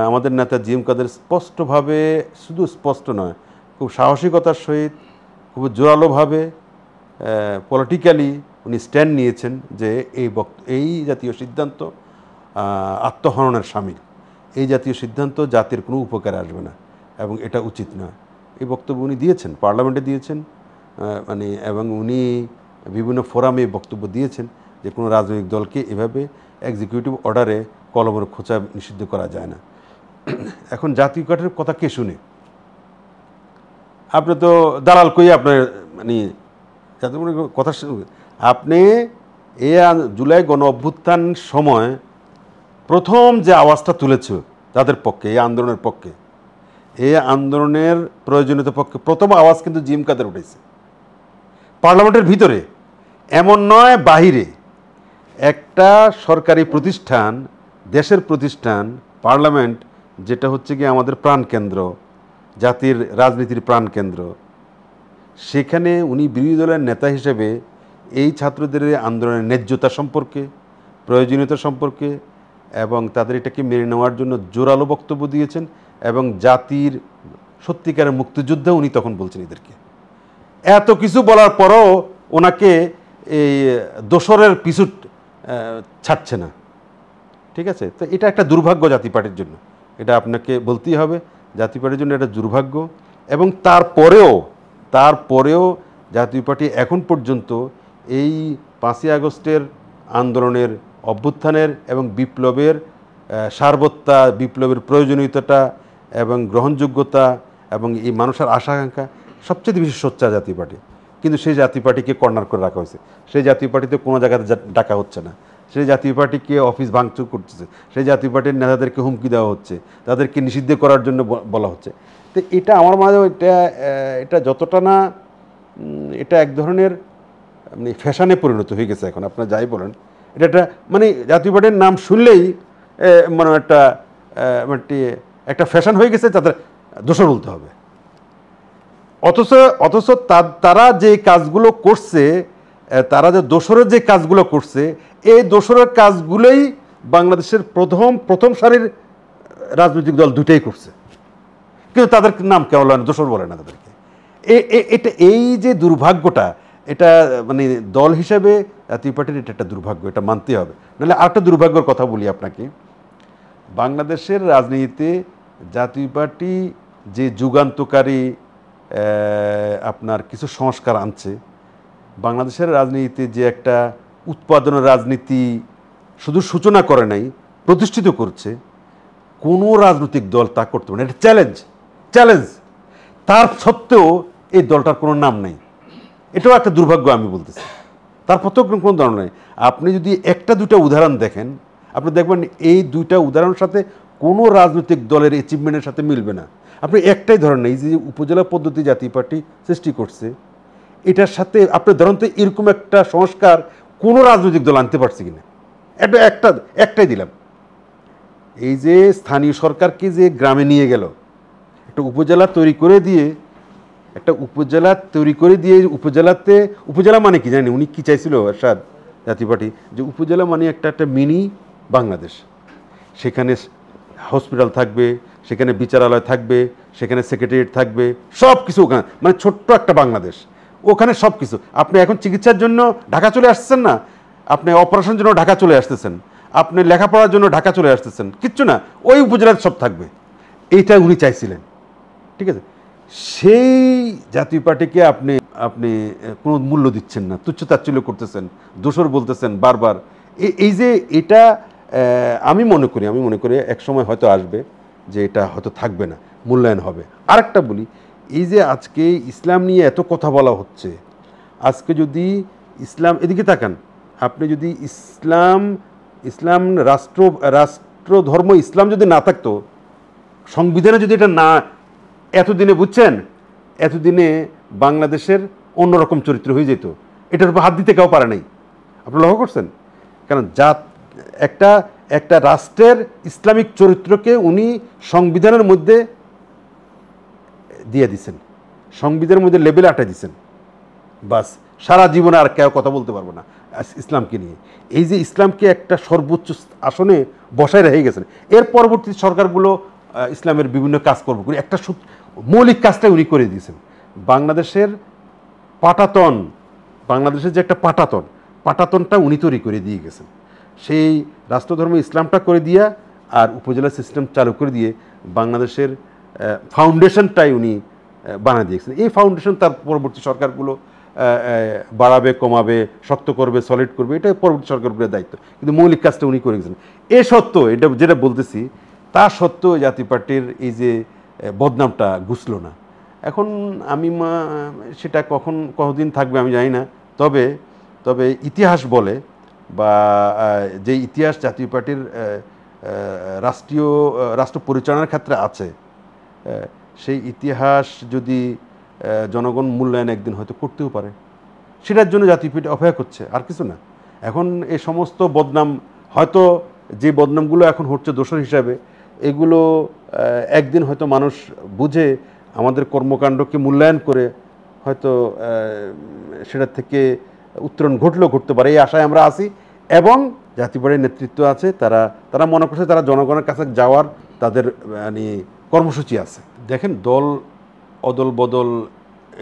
আমাদের নেতা জি এম কাদের স্পষ্টভাবে, শুধু স্পষ্ট নয়, খুব সাহসিকতার সহিত, খুব জোরালোভাবে পলিটিক্যালি উনি স্ট্যান্ড নিয়েছেন যে এই জাতীয় সিদ্ধান্ত আত্মহননের শামিল, এই জাতীয় সিদ্ধান্ত জাতির কোনো উপকারে আসবে না এবং এটা উচিত নয়। এই বক্তব্য উনি দিয়েছেন, পার্লামেন্টে দিয়েছেন, মানে এবং উনি বিভিন্ন ফোরামে বক্তব্য দিয়েছেন যে কোনো রাজনৈতিক দলকে এভাবে এক্সিকিউটিভ অর্ডারে কলমের খোঁচা নিষিদ্ধ করা যায় না। এখন জাতীয় পার্টির কথা কে শুনে? আপনি তো দালাল কই আপনার, মানে জাতীয় পার্টির কথা আপনি জুলাই গণ অভ্যুত্থান সময় প্রথম যে আওয়াজটা তুলেছ তাদের পক্ষে, এই আন্দোলনের পক্ষে, এই আন্দোলনের প্রয়োজনীয়তার পক্ষে প্রথম আওয়াজ কিন্তু জি এম কাদের উঠেছে পার্লামেন্টের ভিতরে, এমন নয় বাহিরে। একটা সরকারি প্রতিষ্ঠান, দেশের প্রতিষ্ঠান পার্লামেন্ট, যেটা হচ্ছে কি আমাদের প্রাণকেন্দ্র, জাতির রাজনীতির প্রাণকেন্দ্র, সেখানে উনি বিরোধী দলের নেতা হিসেবে এই ছাত্রদের আন্দোলনের ন্যায্যতা সম্পর্কে, প্রয়োজনীয়তা সম্পর্কে এবং তাদের এটাকে মেনে নেওয়ার জন্য জোরালো বক্তব্য দিয়েছেন এবং জাতির সত্যিকারের মুক্তিযুদ্ধ উনি তখন বলছেন এদেরকে। এত কিছু বলার পরও ওনাকে এই দোসরের পিছু ছাড়ছে না। ঠিক আছে, তো এটা একটা দুর্ভাগ্য জাতীয় পার্টির জন্য, এটা আপনাকে বলতেই হবে, জাতীয় পার্টির জন্য এটা দুর্ভাগ্য। এবং তারপরেও জাতীয় পার্টি এখন পর্যন্ত এই 5ই আগস্টের আন্দোলনের, অভ্যুত্থানের এবং বিপ্লবের সারবত্তা, বিপ্লবের প্রয়োজনীয়তাটা এবং গ্রহণযোগ্যতা এবং এই মানুষের আশা আকাঙ্ক্ষা সবচেয়ে বেশি সোচ্চার জাতীয় পার্টি। কিন্তু সেই জাতীয় পার্টিকে কর্নার করে রাখা হয়েছে, সেই জাতীয় পার্টিতে কোনো জায়গাতে ডাকা হচ্ছে না, সেই জাতীয় পার্টিকে অফিস ভাঙচুর করতেছে, সেই জাতীয় পার্টির নেতাদেরকে হুমকি দেওয়া হচ্ছে, তাদেরকে নিষিদ্ধ করার জন্য বলা হচ্ছে। তো এটা আমার মাঝে এটা যতটা না, এটা এক ধরনের মানে ফ্যাশনে পরিণত হয়ে গেছে এখন, আপনারা যাই বলেন, এটা একটা মানে জাতীয় পার্টির নাম শুনলেই মানে একটা ফ্যাশন হয়ে গেছে, তাদের দোষর বলতে হবে। অথচ তারা যে কাজগুলো করছে, তারা যে দোসরের যে কাজগুলো করছে, এই দোসরের কাজগুলোই বাংলাদেশের প্রথম সারির রাজনৈতিক দল দুইটাই করছে, কিন্তু তাদের নাম কেউ বলে না, দোসর বলে না তাদেরকে। এটা এই যে দুর্ভাগ্যটা, এটা মানে দল হিসেবে জাতীয় পার্টির এটা একটা দুর্ভাগ্য, এটা মানতে হবে। নাহলে আরেকটা দুর্ভাগ্যের কথা বলি আপনাকে, বাংলাদেশের রাজনীতিতে জাতীয় পার্টি যে যুগান্তকারী আপনার কিছু সংস্কার আনছে, বাংলাদেশের রাজনীতিতে যে একটা উৎপাদনের রাজনীতি শুধু সূচনা করে নাই, প্রতিষ্ঠিত করছে, কোনো রাজনৈতিক দল তা করতে পারে না। এটা চ্যালেঞ্জ। তার সত্ত্বেও এই দলটার কোনো নাম নেই, এটাও একটা দুর্ভাগ্য আমি বলতেছি। তারপর তো কোনো ধরনের নেই। আপনি যদি একটা দুটা উদাহরণ দেখেন, আপনি দেখবেন এই দুইটা উদাহরণের সাথে কোনো রাজনৈতিক দলের অ্যাচিভমেন্টের সাথে মিলবে না। আপনি একটাই ধরেন, এই যে উপজেলা পদ্ধতি জাতীয় পার্টি সৃষ্টি করছে, এটার সাথে আপনি ধরেন তো এরকম একটা সংস্কার কোনো রাজনৈতিক দল আনতে পারছে কিনা? একটাই দিলাম, এই যে স্থানীয় সরকারকে যে গ্রামে নিয়ে গেল, একটা উপজেলা তৈরি করে দিয়ে, উপজেলা মানে কি জানি উনি কি চাইছিল এরশাদ জাতীয় পার্টি, যে উপজেলা মানে একটা মিনি বাংলাদেশ। সেখানে হসপিটাল থাকবে, সেখানে বিচারালয় থাকবে, সেখানে সেক্রেটারিয়েট থাকবে, সব কিছু ওখানে, মানে ছোট্ট একটা বাংলাদেশ, ওখানে সব কিছু। আপনি এখন চিকিৎসার জন্য ঢাকা চলে আসছেন না, আপনি অপারেশনের জন্য ঢাকা চলে আসতেছেন, আপনি লেখাপড়ার জন্য ঢাকা চলে আসতেছেন, কিচ্ছু না, ওই উপজেলায় সব থাকবে। এইটা উনি চাইছিলেন। ঠিক আছে, সেই জাতীয় পার্টিকে আপনি কোনো মূল্য দিচ্ছেন না, তুচ্ছ-তাচ্ছিল্য করতেছেন, দোসর বলতেছেন বারবার। এই যে এটা আমি মনে করি এক সময় হয়তো আসবে যে এটা হয়তো থাকবে না, মূল্যায়ন হবে। আরেকটা বলি, এই যে আজকে ইসলাম নিয়ে এত কথা বলা হচ্ছে, আজকে যদি ইসলাম, এদিকে তাকান, আপনি যদি ইসলাম রাষ্ট্র ধর্ম ইসলাম যদি না থাকতো, সংবিধানে যদি এটা না, এতদিনে বুঝছেন, এতদিনে বাংলাদেশের অন্যরকম চরিত্র হয়ে যেত। এটার উপর হাত দিতে কেউ পারে নাই। আপনি লক্ষ্য করছেন? কারণ একটা রাষ্ট্রের ইসলামিক চরিত্রকে উনি সংবিধানের মধ্যে দিয়ে দিছেন, সংবিধানের মধ্যে লেবেল আটাই দিছেন, বাস সারা জীবনে আর কেউ কথা বলতে পারবো না ইসলামকে নিয়ে। এই যে ইসলামকে একটা সর্বোচ্চ আসনে বসায় রেখে গেছেন। এর পরবর্তী সরকারগুলো ইসলামের বিভিন্ন কাজ করবো করে একটা মৌলিক কাজটাই উনি করে দিয়েছেন। বাংলাদেশের যে একটা পাটাতনটা উনি তৈরি করে দিয়ে গেছেন। সেই রাষ্ট্রধর্ম ইসলামটা করে দিয়া আর উপজেলা সিস্টেম চালু করে দিয়ে বাংলাদেশের ফাউন্ডেশনটাই উনি বানিয়ে দিয়েছেন। এই ফাউন্ডেশন তার পরবর্তী সরকারগুলো বাড়াবে, কমাবে, শক্ত করবে, সলিড করবে, এটা পরবর্তী সরকারগুলোর দায়িত্ব। কিন্তু মৌলিক কাজটা উনি করে গেছেন। এ সত্ত্বেও, এটা যেটা বলতেছি, তা সত্ত্বেও জাতীয় পার্টির এই যে বদনামটা ঘুচলো না। এখন আমি সেটা কতদিন থাকবে আমি জানি না। তবে ইতিহাস বলে, বা যে ইতিহাস জাতীয় পার্টির রাষ্ট্র পরিচালনার ক্ষেত্রে আছে, সেই ইতিহাস যদি জনগণ মূল্যায়ন একদিন হয়তো করতেও পারে, সেটার জন্য জাতীয় পার্টি অপেক্ষা করছে, আর কিছু না। এখন এই সমস্ত বদনাম, হয়তো যে বদনামগুলো এখন হচ্ছে দোষর হিসাবে, এগুলো একদিন হয়তো মানুষ বুঝে আমাদের কর্মকাণ্ডকে মূল্যায়ন করে হয়তো সেটার থেকে উত্তরণ ঘটতে পারে, এই আশায় আমরা আছি। এবং জাতীয় পার্টির নেতৃত্ব আছে, তারা মনে করছে তারা জনগণের কাছে যাওয়ার তাদের মানে কর্মসূচি আছে। দেখেন, দল অদল বদল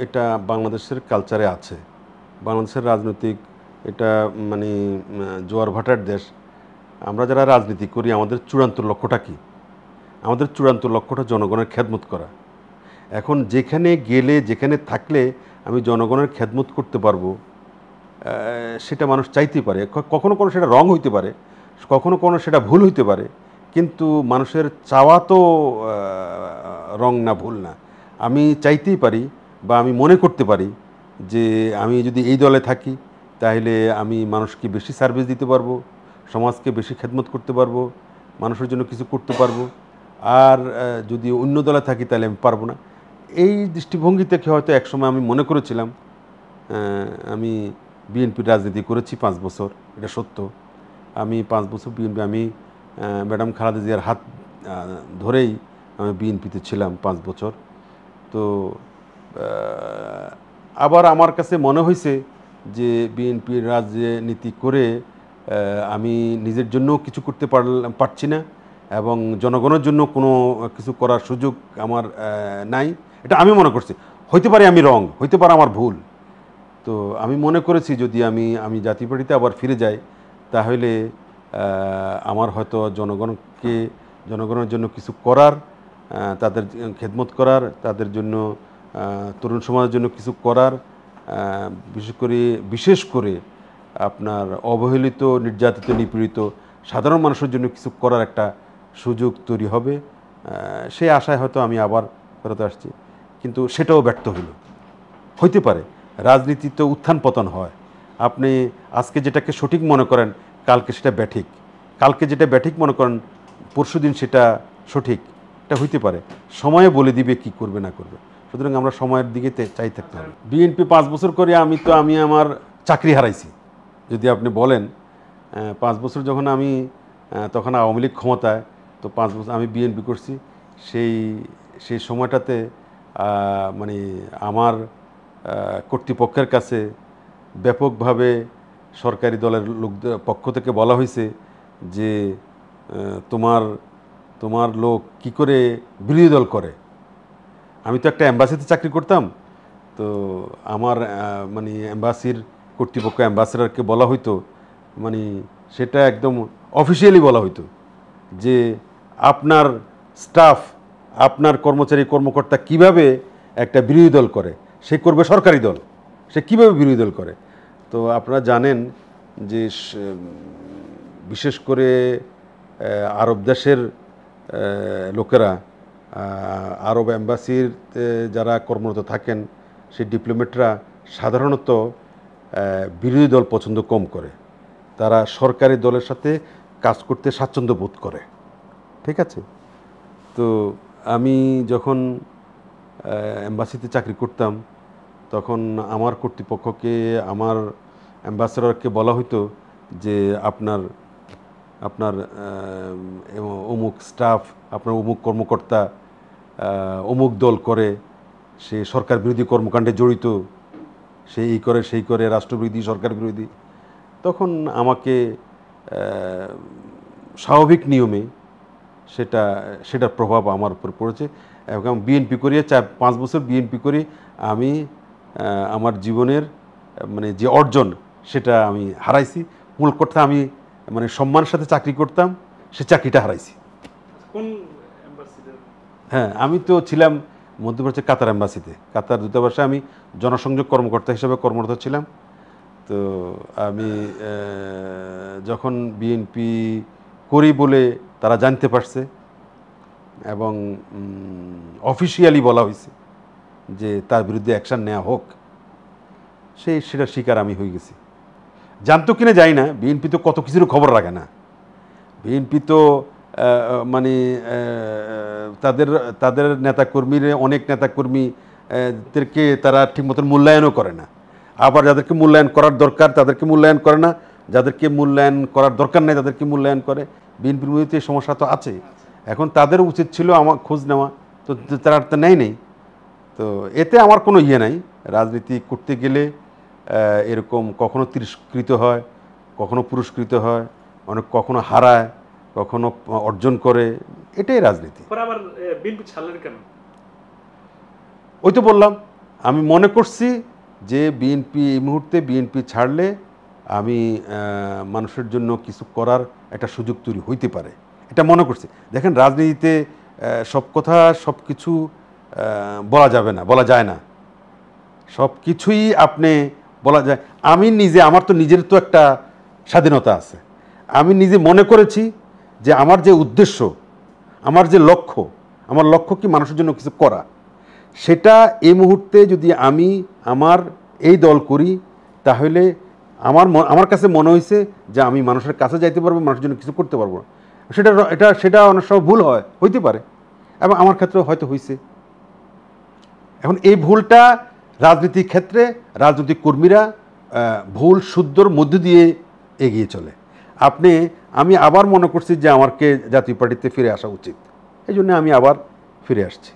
এটা বাংলাদেশের কালচারে আছে। বাংলাদেশের রাজনৈতিক এটা মানে জোয়ার ভাটার দেশ। আমরা যারা রাজনীতি করি, আমাদের চূড়ান্ত লক্ষ্যটা কি? আমাদের চূড়ান্ত লক্ষ্যটা জনগণের খেদমত করা। এখন যেখানে গেলে, যেখানে থাকলে আমি জনগণের খেদমত করতে পারবো, সেটা মানুষ চাইতেই পারে। কখনো কোনো সেটা রং হইতে পারে, কখনো সেটা ভুল হইতে পারে, কিন্তু মানুষের চাওয়া তো রং না, ভুল না। আমি চাইতেই পারি, বা আমি মনে করতে পারি যে আমি যদি এই দলে থাকি তাহলে আমি মানুষকে বেশি সার্ভিস দিতে পারবো, সমাজকে বেশি খেদমত করতে পারবো, মানুষের জন্য কিছু করতে পারবো। আর যদি অন্য দলে থাকি তাহলে আমি পারবো না। এই দৃষ্টিভঙ্গি থেকে হয়তো একসময় আমি মনে করেছিলাম, আমি বিএনপির রাজনীতি করেছি 5 বছর, এটা সত্য। আমি 5 বছর আমি ম্যাডাম খালেদা জিয়ার হাত ধরেই আমি বিএনপিতে ছিলাম 5 বছর। তো আবার আমার কাছে মনে হয়েছে যে বিএনপির রাজনীতি করে আমি নিজের জন্য কিছু করতে পারছি না, এবং জনগণের জন্য কোনো কিছু করার সুযোগ আমার নাই। এটা আমি মনে করছি। হইতে পারে আমি রং, হইতে পারে আমার ভুল। তো আমি মনে করেছি যদি আমি জাতীয় পার্টিতে আবার ফিরে যাই, তাহলে আমার হয়তো জনগণের জন্য কিছু করার, তাদের খেদমত করার, তাদের জন্য, তরুণ সমাজের জন্য কিছু করার, বিশেষ করে আপনার অবহেলিত, নির্যাতিত, নিপীড়িত সাধারণ মানুষের জন্য কিছু করার একটা সুযোগ তৈরি হবে। সেই আশায় হয়তো আমি আবার ফেরত আসছি, কিন্তু সেটাও ব্যর্থ হইতে পারে। রাজনীতি তো উত্থান পতন হয়। আপনি আজকে যেটাকে সঠিক মনে করেন, কালকে সেটা ব্যাঠিক, কালকে যেটা ব্যাঠিক মনে করেন, পরশুদিন সেটা সঠিক। এটা হইতে পারে, সময়ে বলে দিবে কি করবে না করবে। সুতরাং আমরা সময়ের দিকে চাই থাকতে হবে। বিএনপি 5 বছর করে আমি আমার চাকরি হারাইছি। যদি আপনি বলেন 5 বছর যখন তখন আওয়ামী লীগ ক্ষমতায়, তো 5 বছর আমি বিএনপি করছি। সেই সময়টাতে মানে আমার কর্তৃপক্ষের কাছে ব্যাপকভাবে সরকারি দলের লোকদের পক্ষ থেকে বলা হয়েছে যে তোমার লোক কি করে বিরোধী দল করে। আমি তো একটা এম্বাসিতে চাকরি করতাম, তো আমার মানে এম্বাসির কর্তৃপক্ষ, অ্যাম্বাসেডারকে বলা হইতো, মানে সেটা একদম অফিসিয়ালি বলা হইতো যে আপনার স্টাফ, আপনার কর্মকর্তা কিভাবে একটা বিরোধী দল করে, সে করবে সরকারি দল, সে কিভাবে বিরোধী দল করে। তো আপনারা জানেন যে বিশেষ করে আরব দেশের লোকেরা আরব অ্যাম্বাসির যারা কর্মরত থাকেন সেই ডিপ্লোমেটরা সাধারণত বিরোধী দল পছন্দ কম করে, তারা সরকারি দলের সাথে কাজ করতে স্বাচ্ছন্দ্য বোধ করে। ঠিক আছে, তো আমি যখন এম্বাসিতে চাকরি করতাম তখন আমার কর্তৃপক্ষকে, আমার অ্যাম্বাসেডরকে বলা হতো যে আপনার অমুক স্টাফ, আপনার অমুক কর্মকর্তা অমুক দল করে, সে সরকার বিরোধী কর্মকাণ্ডে জড়িত, সে এই করে সেই করে, রাষ্ট্রবিরোধী, সরকার বিরোধী। তখন আমাকে স্বাভাবিক নিয়মে সেটার প্রভাব আমার উপর পড়েছে। এবং বিএনপি করিয়ে 4-5 বছর বিএনপি করি আমি আমার জীবনের মানে যে অর্জন সেটা আমি হারাইছি। মূল কথা আমি মানে সম্মানের সাথে চাকরি করতাম, সে চাকরিটা হারাইছি। কোন এম্বাসিতে? হ্যাঁ, আমি তো ছিলাম মধ্যপ্রাচ্যের কাতার এম্বাসিতে, কাতার দূতাবাসে আমি জনসংযোগ কর্মকর্তা হিসেবে কর্মরত ছিলাম। তো আমি যখন বিএনপি করি বলে তারা জানতে পারছে এবং অফিসিয়ালি বলা হয়েছে যে তার বিরুদ্ধে অ্যাকশান নেওয়া হোক, সেটা শিকার আমি হয়ে গেছি। জানতো কিনা জানি না, বিএনপি তো কত কিছুর খবর রাখে না। বিএনপি তো মানে তাদের নেতাকর্মীরা, অনেক নেতাকর্মীদেরকে তারা ঠিক মতন মূল্যায়নও করে না, আবার যাদেরকে মূল্যায়ন করার দরকার তাদেরকে মূল্যায়ন করে না, যাদেরকে মূল্যায়ন করার দরকার নেই তাদেরকে মূল্যায়ন করে। বিএনপির মধ্যে এই সমস্যা তো আছে। এখন তাদের উচিত ছিল আমার খোঁজ নেওয়া, তো তারা তো নেই। তো এতে আমার কোনো ইয়ে নাই। রাজনীতি করতে গেলে এরকম কখনো তিরস্কৃত হয়, কখনো পুরস্কৃত হয়, কখনো হারায়, কখনো অর্জন করে, এটাই রাজনীতি। আবার বিএনপি ছাড়লেন কেন? ওই তো বললাম, আমি মনে করছি যে বিএনপি এই মুহূর্তে বিএনপি ছাড়লে আমি মানুষের জন্য কিছু করার একটা সুযোগ তৈরি হইতে পারে, এটা মনে করছি। দেখেন, রাজনীতিতে সব কথা সব কিছু বলা যাবে না, বলা যায় না, সব কিছুই আপনি বলা যায়। আমি নিজে, আমার তো নিজের তো একটা স্বাধীনতা আছে। আমি নিজে মনে করেছি যে আমার যে উদ্দেশ্য, আমার যে লক্ষ্য, আমার লক্ষ্য কি মানুষের জন্য কিছু করা, সেটা এই মুহূর্তে যদি আমি আমার এই দল করি তাহলে আমার কাছে মনে হয়েছে যে আমি মানুষের কাছে যাইতে পারবো, মানুষের জন্য কিছু করতে পারবো। সেটা অনেক সময় ভুল হইতে পারে, এবং আমার ক্ষেত্রেও হয়তো হয়েছে। এখন এই ভুলটা রাজনীতির ক্ষেত্রে রাজনৈতিক কর্মীরা ভুল শুদ্ধর মধ্য দিয়ে এগিয়ে চলে। আমি আবার মনে করছি যে আমাকে জাতীয় পার্টিতে ফিরে আসা উচিত, এই জন্য আমি আবার ফিরে আসছি।